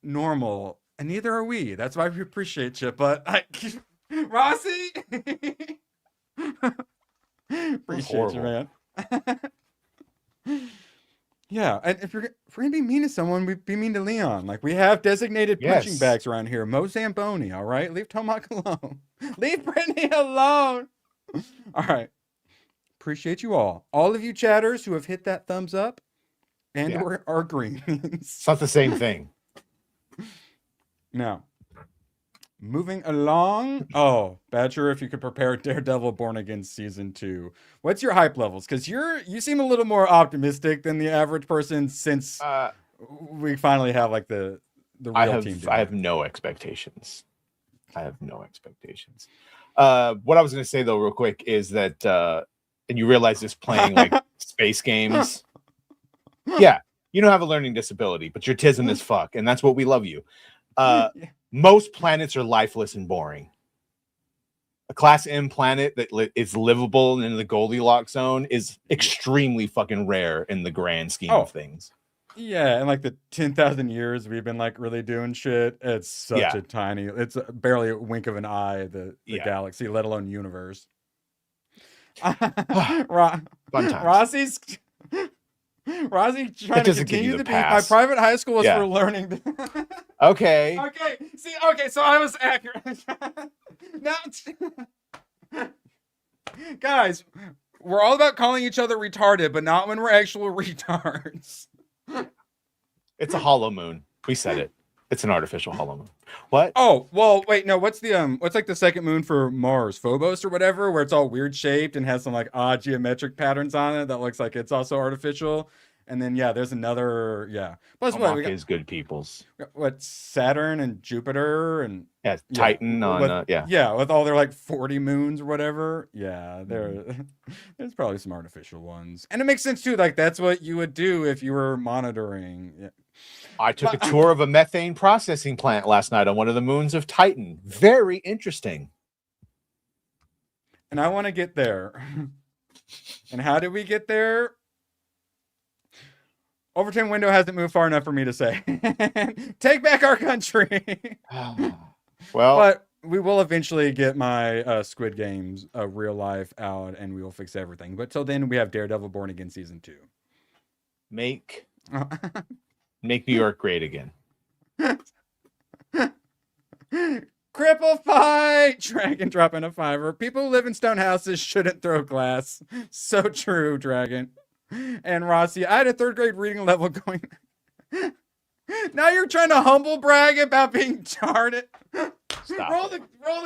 normal, and neither are we. That's why we appreciate you. But Rossi, appreciate you, man. Yeah, and if we're gonna be mean to someone, we be mean to Leon. Like we have designated punching bags around here. Mo Zamboni, all right? Leave Tomak alone. Leave Brittany alone. All right. Appreciate you all. All of you chatters who have hit that thumbs up and or are green. It's not the same thing. Now, moving along. Oh, Badger, if you could prepare Daredevil Born Again Season 2. What's your hype levels? Because you seem a little more optimistic than the average person since we finally have like the real team. I have no expectations. What I was going to say though, real quick, is that and you realize this playing like space games. Yeah, you don't have a learning disability, but you're tizzing as fuck, and that's what we love you. Most planets are lifeless and boring. A Class M planet that is livable and in the Goldilocks zone is extremely fucking rare in the grand scheme of things. Yeah, and like the 10,000 years we've been like really doing shit. It's such a tiny. It's barely a wink of an eye. The galaxy, let alone universe. Fun times. Rossi trying to continue to be my private high school is for learning. Okay. So I was accurate. Now, guys, we're all about calling each other retarded, but not when we're actual retards. It's a hollow moon. We said it. It's an artificial hollow moon. What? Oh, well, wait, no, what's like the second moon for Mars? Phobos or whatever, where it's all weird shaped and has some like odd geometric patterns on it that looks like it's also artificial. And then there's another Plus what we got is good people's. What Saturn and Jupiter and Titan on with all their like 40 moons or whatever. Yeah, there's probably some artificial ones. And it makes sense too, like that's what you would do if you were monitoring. Yeah. I took a tour of a methane processing plant last night on one of the moons of Titan. Very interesting. And I want to get there. And how did we get there? Overton window hasn't moved far enough for me to say. Take back our country. Well, but we will eventually get my Squid Games real life out, and we will fix everything. But till then, we have Daredevil Born Again season 2. Make New York great again. Cripple fight! Dragon dropping a $5. People who live in stone houses shouldn't throw glass. So true, Dragon. And Rossi, I had a 3rd grade reading level going. Now you're trying to humble brag about being retarded. Roll the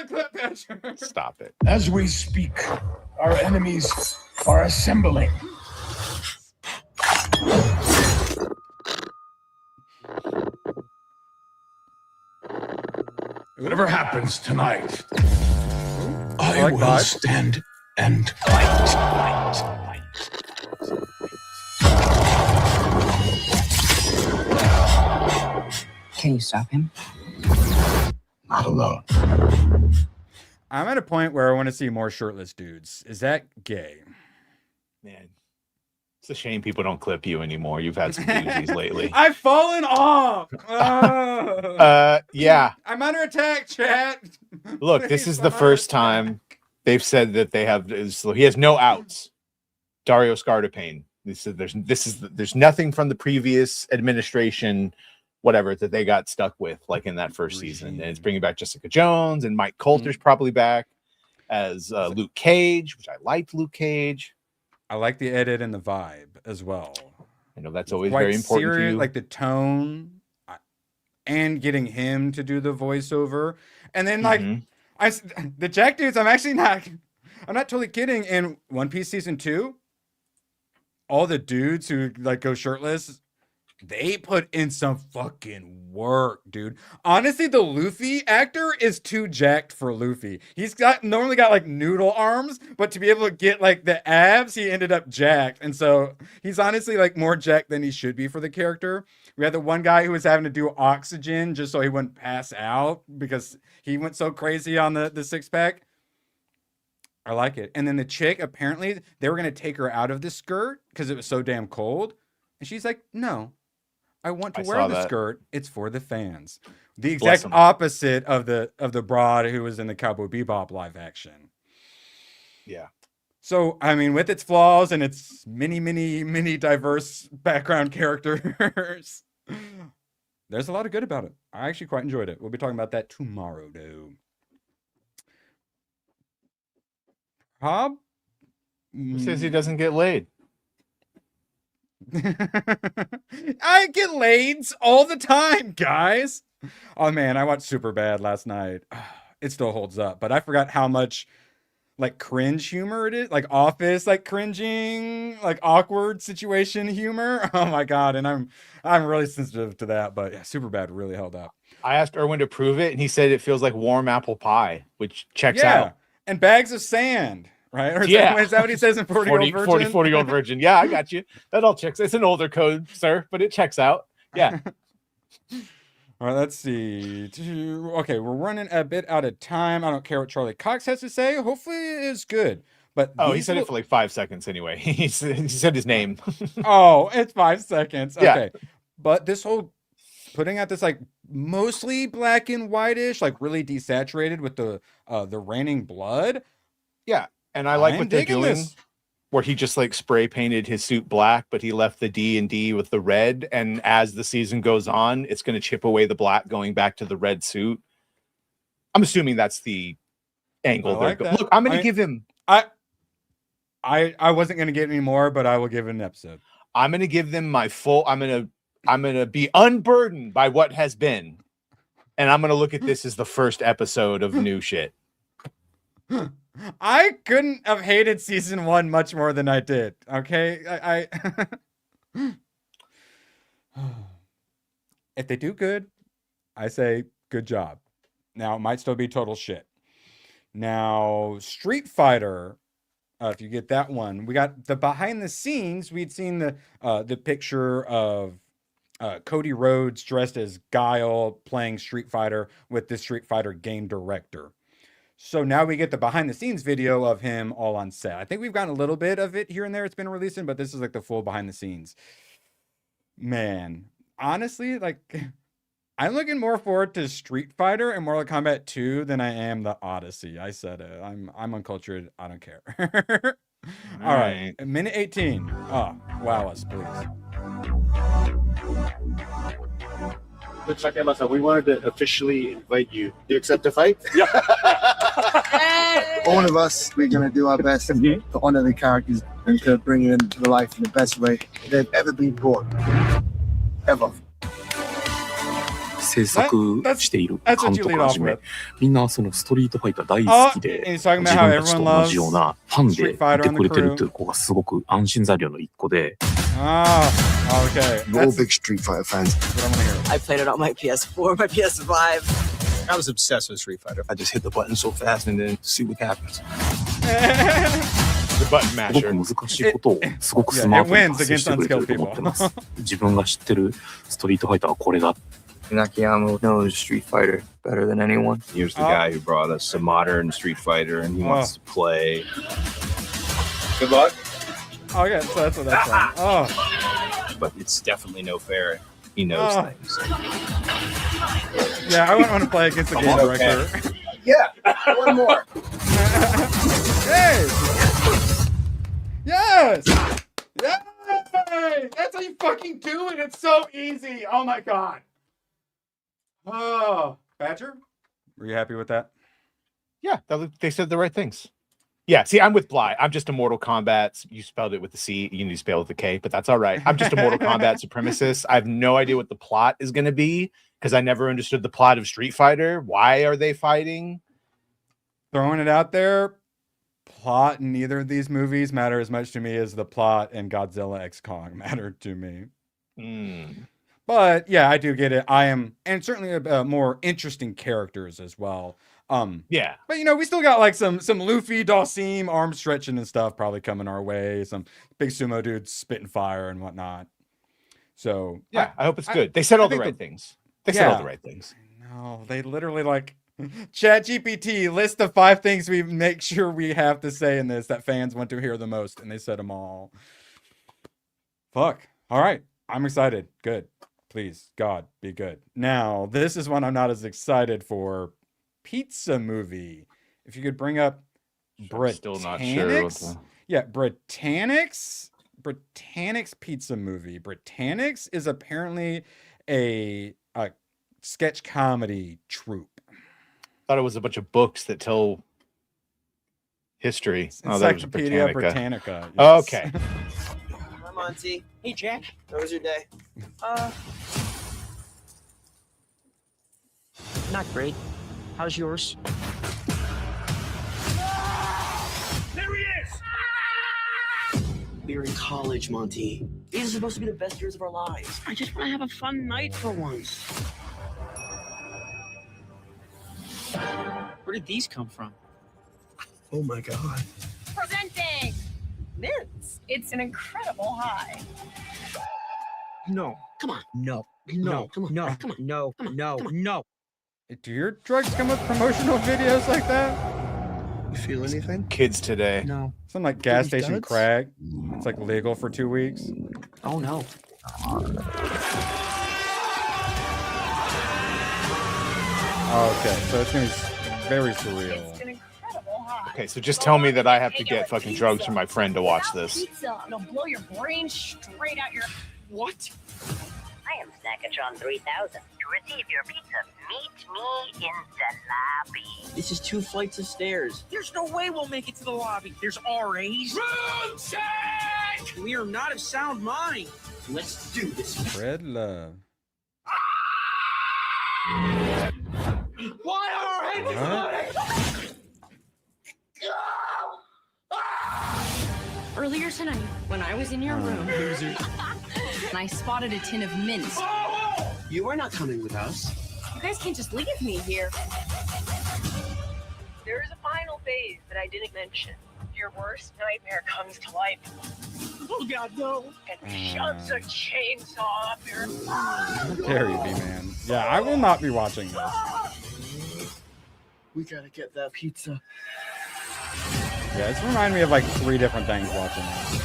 clip, Patrick. Stop it. As we speak, our enemies are assembling. Whatever happens tonight, I will stand and fight. Can you stop him? Not alone. I'm at a point where I want to see more shirtless dudes. Is that gay? Man, it's a shame people don't clip you anymore. You've had some doozies lately. I've fallen off. Yeah. I'm under attack, chat. Look, this is the first time they've said that they have. He has no outs. Dario Scartapane. They said there's nothing from the previous administration, whatever, that they got stuck with, like in that first season. And it's bringing back Jessica Jones, and Mike Coulter's probably back as Luke Cage, which I liked Luke Cage. I like the edit and the vibe as well. I know that's always very important to you. Like the tone, and getting him to do the voiceover, and then like the Jack dudes. I'm not totally kidding. In One Piece season 2, all the dudes who like go shirtless, they put in some fucking work, dude. Honestly, the Luffy actor is too jacked for Luffy. He's normally got like noodle arms, but to be able to get like the abs, he ended up jacked. And so he's honestly like more jacked than he should be for the character. We had the one guy who was having to do oxygen just so he wouldn't pass out because he went so crazy on the 6-pack. I like it. And then the chick, apparently they were going to take her out of the skirt because it was so damn cold. And she's like, no, I want to wear the skirt. It's for the fans. The exact opposite of the broad who was in the Cowboy Bebop live action. Yeah. So, I mean, with its flaws and its many diverse background characters, there's a lot of good about it. I actually quite enjoyed it. We'll be talking about that tomorrow, though. Rob? Who says he doesn't get laid? I get laids all the time, guys. Oh man, I watched Superbad last night. It still holds up, but I forgot how much like cringe humor it is, like Office, like cringing, like awkward situation humor. Oh my god, and I'm really sensitive to that. But yeah, Superbad really held up. I asked Erwin to prove it, and he said it feels like warm apple pie, which checks out. And bags of sand. Right? Or is that what he says in 40-year-old virgin? Yeah, I got you. That all checks. It's an older code, sir, but it checks out. Yeah. All right, let's see. Okay, we're running a bit out of time. I don't care what Charlie Cox has to say. Hopefully it's good. But he said it for like 5 seconds anyway. He said his name. Oh, it's 5 seconds. Okay. Yeah. But this whole putting out this like mostly black and whitish, like really desaturated with the raining blood. Yeah. And I like what they're doing, where he just like spray painted his suit black, but he left the D&D with the red. And as the season goes on, it's going to chip away the black, going back to the red suit. I'm assuming that's the angle. Like Look, I'm going to give him. I wasn't going to get any more, but I will give it an episode. I'm going to give them my full. I'm going to be unburdened by what has been, and I'm going to look at this as the first episode of new shit. I couldn't have hated season 1 much more than I did. Okay, I if they do good, I say good job. Now it might still be total shit. Now Street Fighter, if you get that one, we got the behind the scenes. We'd seen the picture of Cody Rhodes dressed as Guile playing Street Fighter with the Street Fighter game director. So now we get the behind the scenes video of him all on set. I think we've gotten a little bit of it here and there. It's been releasing, but this is like the full behind the scenes. Man, honestly, like I'm looking more forward to Street Fighter and Mortal Kombat 2 than I am the Odyssey. I said it. I'm uncultured. I don't care. All right. Minute 18. Oh, wow us, please. We wanted to officially invite you. Do you accept the fight? Yeah. All of us, we're going to do our best to honor the characters and to bring them to life in the best way they've ever been brought. Ever. 制作している監督はじめ、みんなそのストリートファイター大好きで、自分たちと同じようなファンでいてくれてるという子がすごく安心材料の一個で。Okay. We're all big Street Fighter fans. I played it on my PS4, my PS5. I was obsessed with Street Fighter. I just hit the button so fast and then see what happens. The button masher. すごく難しいことをすごくスマートに達成してくれてると思ってます。自分が知ってるストリートファイターはこれだ。Nakayama knows Street Fighter better than anyone. Here's the guy who brought us a modern Street Fighter, and he wants to play. Good luck. Okay, so that's what that's like. Oh. But it's definitely no fair. He knows things. Yeah, I wouldn't want to play against the game director. Yeah, one more. Hey! Yes! Yay! That's how you fucking do it. It's so easy. Oh my god. Oh, Badger, were you happy with that? Yeah, they said the right things. Yeah, see, I'm with Bly. I'm just a Mortal Kombat. You spelled it with the C. You need to spell it with the K, but that's all right. I'm just a Mortal Kombat supremacist. I have no idea what the plot is going to be because I never understood the plot of Street Fighter. Why are they fighting? Throwing it out there. Plot in neither of these movies matter as much to me as the plot in Godzilla X Kong mattered to me. But yeah, I do get it. And certainly more interesting characters as well. Yeah. But we still got like some Luffy, Dhalsim, arm stretching and stuff probably coming our way. Some big sumo dudes spitting fire and whatnot. So yeah, I hope it's good. They said all the right things. They said all the right things. No, they literally ChatGPT, list the 5 things we make sure we have to say in this that fans want to hear the most, and they said them all. Fuck. All right. I'm excited. Good. Please, God, be good. Now, this is one I'm not as excited for. Pizza movie. If you could bring up Britannics. Still not sure. Yeah, Britannics pizza movie. Britannics is apparently a sketch comedy troupe. Thought it was a bunch of books that tell history. Encyclopedia Britannica. Yes. Okay. Hi, Monty. Hey, Jack. How was your day? Not great. How's yours? There he is! We're in college, Monty. These are supposed to be the best years of our lives. I just want to have a fun night for once. Where did these come from? Oh my god. Presenting Mints. It's an incredible high. No. Come on. No. No. Come on. No. Come on. No. Come on. No. No. Do your drugs come with promotional videos like that? You feel anything? Kids today. No. Something like gas station crack. It's like legal for 2 weeks. Oh no. Okay, so it's gonna be very surreal. It's an incredible high. Okay, so just tell me that I have to get fucking drugs from my friend to watch this. Pizza. It'll blow your brain straight out your... What? I am Snackatron 3000. To receive your pizza, meet me in the lobby. This is 2 flights of stairs. There's no way we'll make it to the lobby. There's RAs. Room check! We are not of sound mind. Let's do this. Fred Love. Why are our heads exploding? Earlier tonight, when I was in your room, and I spotted a tin of mints. You are not coming with us. You guys can't just leave me here. There is a final phase that I didn't mention. Your worst nightmare comes to life. Oh god, no. And shoves a chainsaw up your... How dare you be, man? Yeah, I will not be watching this. We gotta get that pizza. Yeah, it's reminding me of like 3 different things watching this.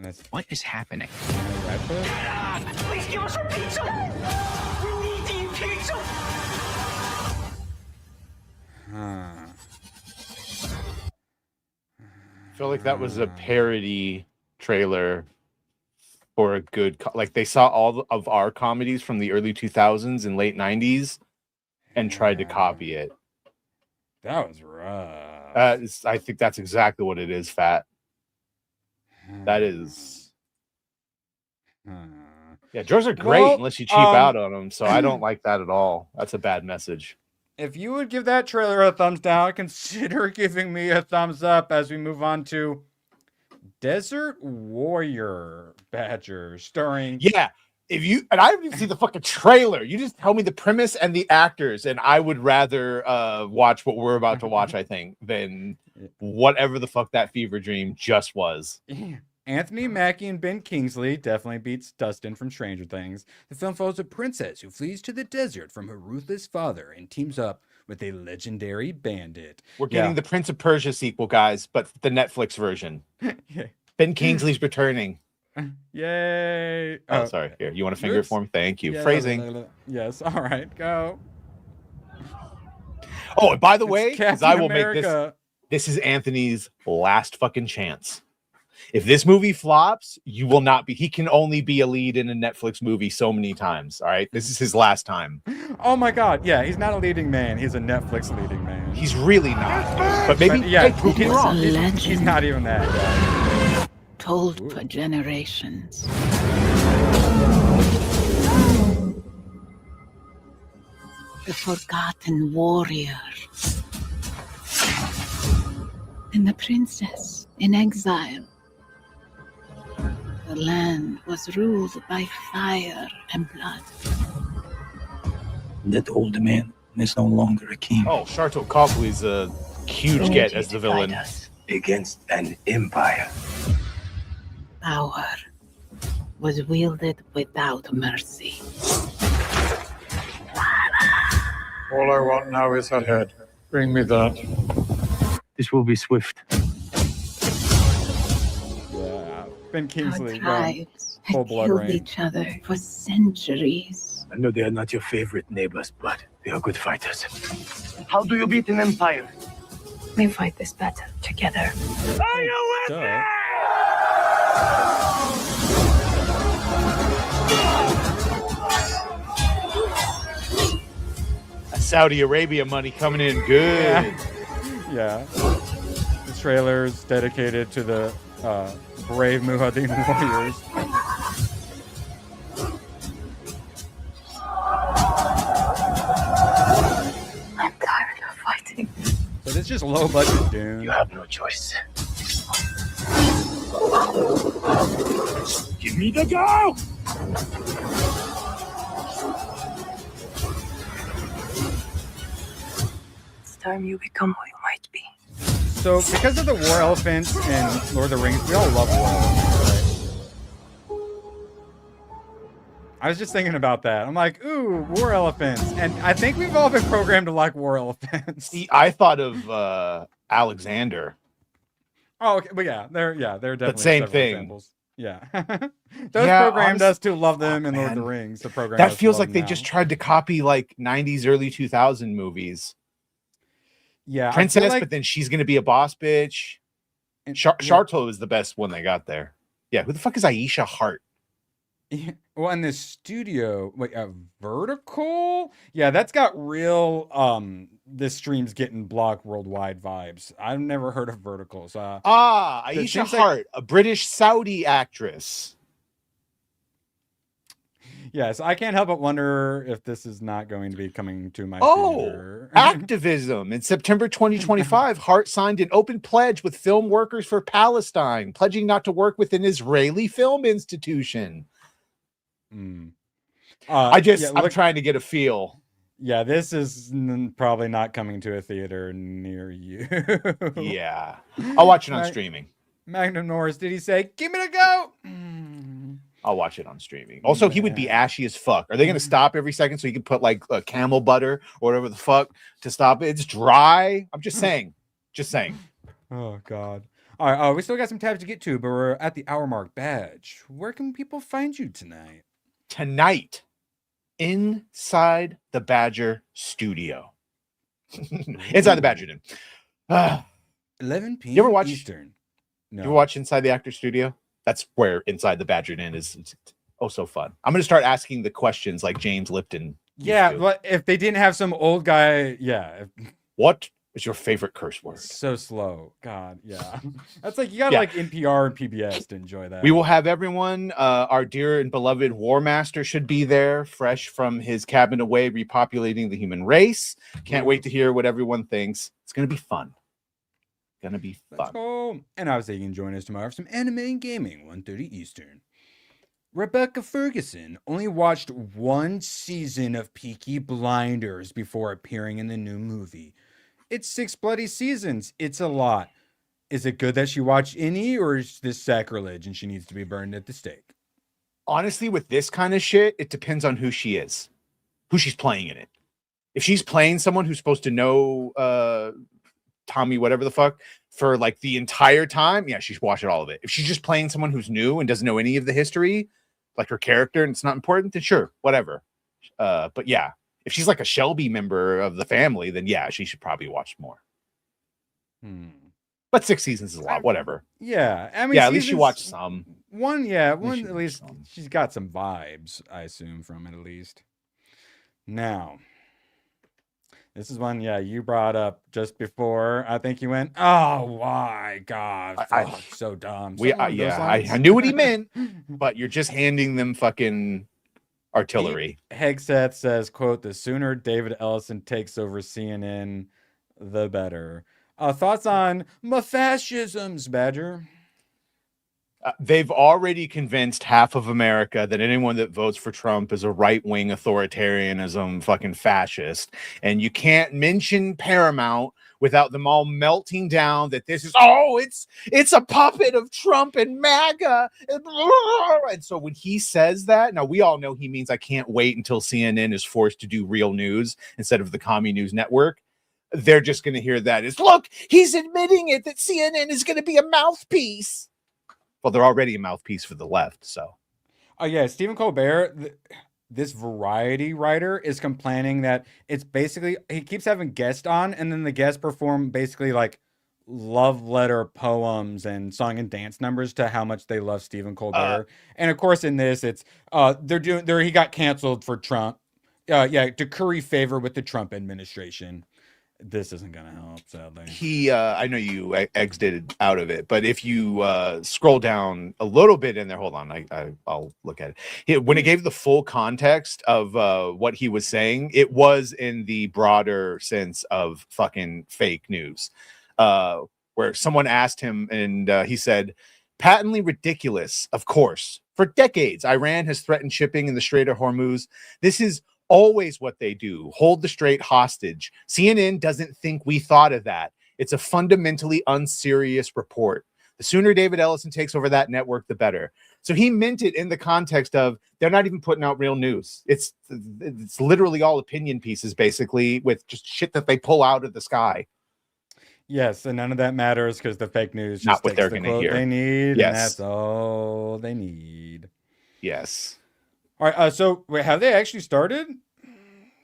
And What is happening? Please give us our pizza! We need to eat pizza! I feel like that was a parody trailer for a good like they saw all of our comedies from the early 2000s and late 90s and tried to copy it. That was rough. I think that's exactly what it is, Fat. That is. Yeah, drugs are great unless you cheap out on them. So I don't like that at all. That's a bad message. If you would give that trailer a thumbs down, consider giving me a thumbs up as we move on to Desert Warrior Badger, starring. Yeah, if you and I didn't see the fucking trailer. You just tell me the premise and the actors, and I would rather watch what we're about to watch. I think than whatever the fuck that fever dream just was. Anthony Mackie and Ben Kingsley definitely beats Dustin from Stranger Things. The film follows a princess who flees to the desert from her ruthless father and teams up with a legendary bandit. We're getting the Prince of Persia sequel, guys, but the Netflix version. Ben Kingsley's returning. Yay. Oh, sorry. Here, you want to finger it for me? Thank you. Phrasing. Yes. All right. Go. Oh, and by the way, Captain I will America. make this. This is Anthony's last fucking chance. If this movie flops, you will not be. He can only be a lead in a Netflix movie so many times. All right, this is his last time. Oh my God! Yeah, he's not a leading man. He's a Netflix leading man. He's really not. But maybe prove me wrong. He's not even that. Yeah. Told for generations. The forgotten warrior. And the princess in exile. The land was ruled by fire and blood. That old man is no longer a king. Oh, Sharto Copley's a huge get as the villain. Against an empire. Power was wielded without mercy. All I want now is her head. Bring me that. This will be swift. Yeah, Ben Kingsley. Tribes full had blood killed reign. each other for centuries. I know they are not your favorite neighbors, but they are good fighters. How do you beat an empire? We fight this battle together. Are you with me? Saudi Arabia money coming in good. Yeah. The trailer is dedicated to the brave Muhaddin warriors. I'm tired of fighting. But it's just low budget, dude. You have no choice. Give me the go! It's time you become who you might be. So, because of the war elephants in Lord of the Rings, we all love war elephants, right? I was just thinking about that. I'm like, ooh, war elephants. And I think we've all been programmed to like war elephants. See, I thought of Alexander. Oh, okay. But they're definitely But same several thing. examples. Yeah. Those programmed us to love them in Lord of the Rings. The program That feels like they just tried to copy like 90s, early 2000 movies. Yeah. Princess, but then she's going to be a boss bitch. Sharto is the best one they got there. Yeah. Who the fuck is Aisha Hart? Yeah. Well, in this studio, wait, Vertical? Yeah, that's got real this stream's getting blocked worldwide vibes. I've never heard of Verticals. Aisha Hart, a British Saudi actress. Yes, I can't help but wonder if this is not going to be coming to my theater. Activism. In September 2025, Hart signed an open pledge with film workers for Palestine, pledging not to work with an Israeli film institution. I'm trying to get a feel. Yeah, this is probably not coming to a theater near you. Yeah. I'll watch it on streaming. Magnum Norris, did he say, give me the go? I'll watch it on streaming. Also, he would be ashy as fuck. Are they going to stop every second so you can put like a camel butter or whatever the fuck to stop it? It's dry. I'm just saying. Just saying. Oh, God. All right, we still got some tabs to get to, but we're at the hour mark. Badge, where can people find you tonight? Tonight, inside the Badger studio. Inside the Badger Den. 11 p.m. You ever watch Eastern? No. You ever watch Inside the Actor Studio? That's where Inside the Badger Den is. It's so fun. I'm going to start asking the questions like James Lipton. Yeah, but if they didn't have some old guy, yeah. What is your favorite curse word? So slow. God, yeah. That's like, you got like NPR and PBS to enjoy that. We will have everyone. Our dear and beloved War Master should be there, fresh from his cabin away, repopulating the human race. Can't wait to hear what everyone thinks. It's going to be fun. Gonna be fun. Let's go. And obviously you can join us tomorrow for some anime and gaming, 1:30 Eastern. Rebecca Ferguson only watched one season of Peaky Blinders before appearing in the new movie. It's 6 bloody seasons. It's a lot. Is it good that she watched any, or is this sacrilege and she needs to be burned at the stake? Honestly, with this kind of shit, it depends on who she is, who she's playing in it. If she's playing someone who's supposed to know Tommy, whatever the fuck, for like the entire time, yeah, she's watching all of it. If she's just playing someone who's new and doesn't know any of the history, like her character, and it's not important, then sure, whatever. But yeah, if she's like a Shelby member of the family, then yeah, she should probably watch more. But 6 seasons is a lot, whatever. Yeah, I mean, yeah, at least she watched some. One, at least she's got some vibes, I assume, from it at least. Now, this is one, you brought up just before. I think you went, oh my God, so dumb. I knew what he meant, but you're just handing them fucking artillery. Hegseth says, quote, the sooner David Ellison takes over CNN, the better. Thoughts on fascisms, Badger? They've already convinced half of America that anyone that votes for Trump is a right-wing authoritarianism fucking fascist. And you can't mention Paramount without them all melting down that this is, it's a puppet of Trump and MAGA. And so when he says that, now we all know he means I can't wait until CNN is forced to do real news instead of the Commie News Network. They're just going to hear that as, look, he's admitting it, that CNN is going to be a mouthpiece. Well, they're already a mouthpiece for the left, so. Oh, yeah, Stephen Colbert, this variety writer, is complaining that it's basically, he keeps having guests on, and then the guests perform basically like love letter poems and song and dance numbers to how much they love Stephen Colbert. And of course, in this, it's, he got canceled for Trump. To curry favor with the Trump administration. This isn't going to help, sadly. I know you exited out of it, but if you scroll down a little bit in there, hold on, I'll look at it. When it gave the full context of what he was saying, it was in the broader sense of fucking fake news, where someone asked him and he said, patently ridiculous, of course. For decades, Iran has threatened shipping in the Strait of Hormuz. This is always what they do, hold the strait hostage. CNN doesn't think we thought of that. It's a fundamentally unserious report. The sooner David Ellison takes over that network, the better. So he meant it in the context of they're not even putting out real news. It's literally all opinion pieces, basically, with just shit that they pull out of the sky. Yes, and none of that matters because the fake news just not what takes they're the going to quote hear. they need, Yes. and that's all they need. Yes. All right, so wait, have they actually started?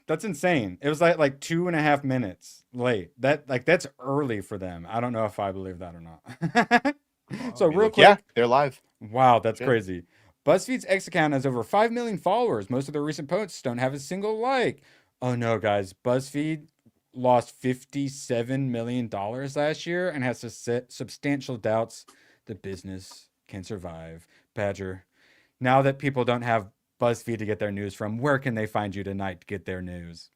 That's insane. It was like 2.5 minutes late. That's early for them. I don't know if I believe that or not. So real quick. Yeah, they're live. Wow, that's crazy. BuzzFeed's X account has over 5 million followers. Most of their recent posts don't have a single like. Oh no, guys. BuzzFeed lost $57 million last year and has substantial doubts the business can survive. Badger, now that people don't have BuzzFeed to get their news from, where can they find you tonight to get their news?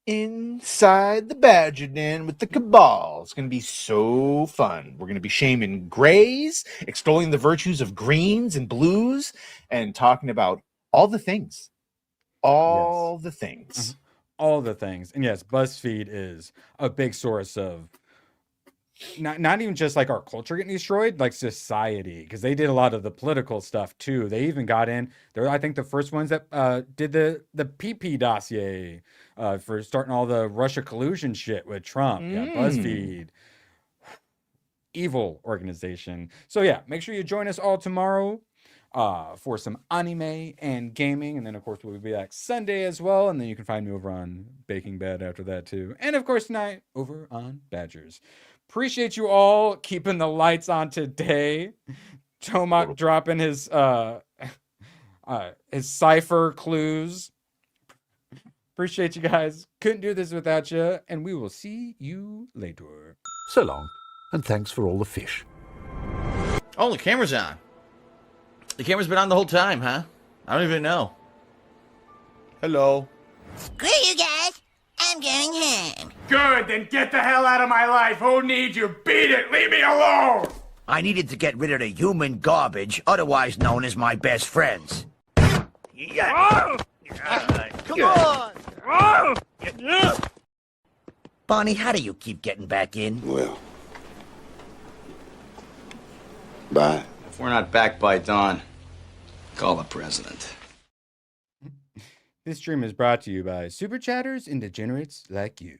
Inside the Badger Den with the Cabal. It's going to be so fun. We're going to be shaming grays, extolling the virtues of greens and blues, and talking about all the things. All the things. All the things. And yes, BuzzFeed is a big source of not even just like our culture getting destroyed, like society, because they did a lot of the political stuff too. They even got in there. I think the first ones that did the PP dossier for starting all the Russia collusion shit with Trump. Yeah, BuzzFeed. evil organization. So yeah, make sure you join us all tomorrow for some anime and gaming. And then, of course, we'll be back Sunday as well. And then you can find me over on Baking Bed after that, too. And, of course, tonight over on Badgers. Appreciate you all keeping the lights on today. Tomak dropping his cipher clues. Appreciate you guys. Couldn't do this without you. And we will see you later. So long, and thanks for all the fish. Oh, the camera's on. The camera's been on the whole time, huh? I don't even know. Hello. Screw you guys. I'm going home. Good, then get the hell out of my life. Who needs you? Beat it. Leave me alone. I needed to get rid of the human garbage, otherwise known as my best friends. Oh! Come on! Bonnie, how do you keep getting back in? Well, bye. If we're not back by dawn, call the president. This stream is brought to you by Super Chatters and Degenerates like you.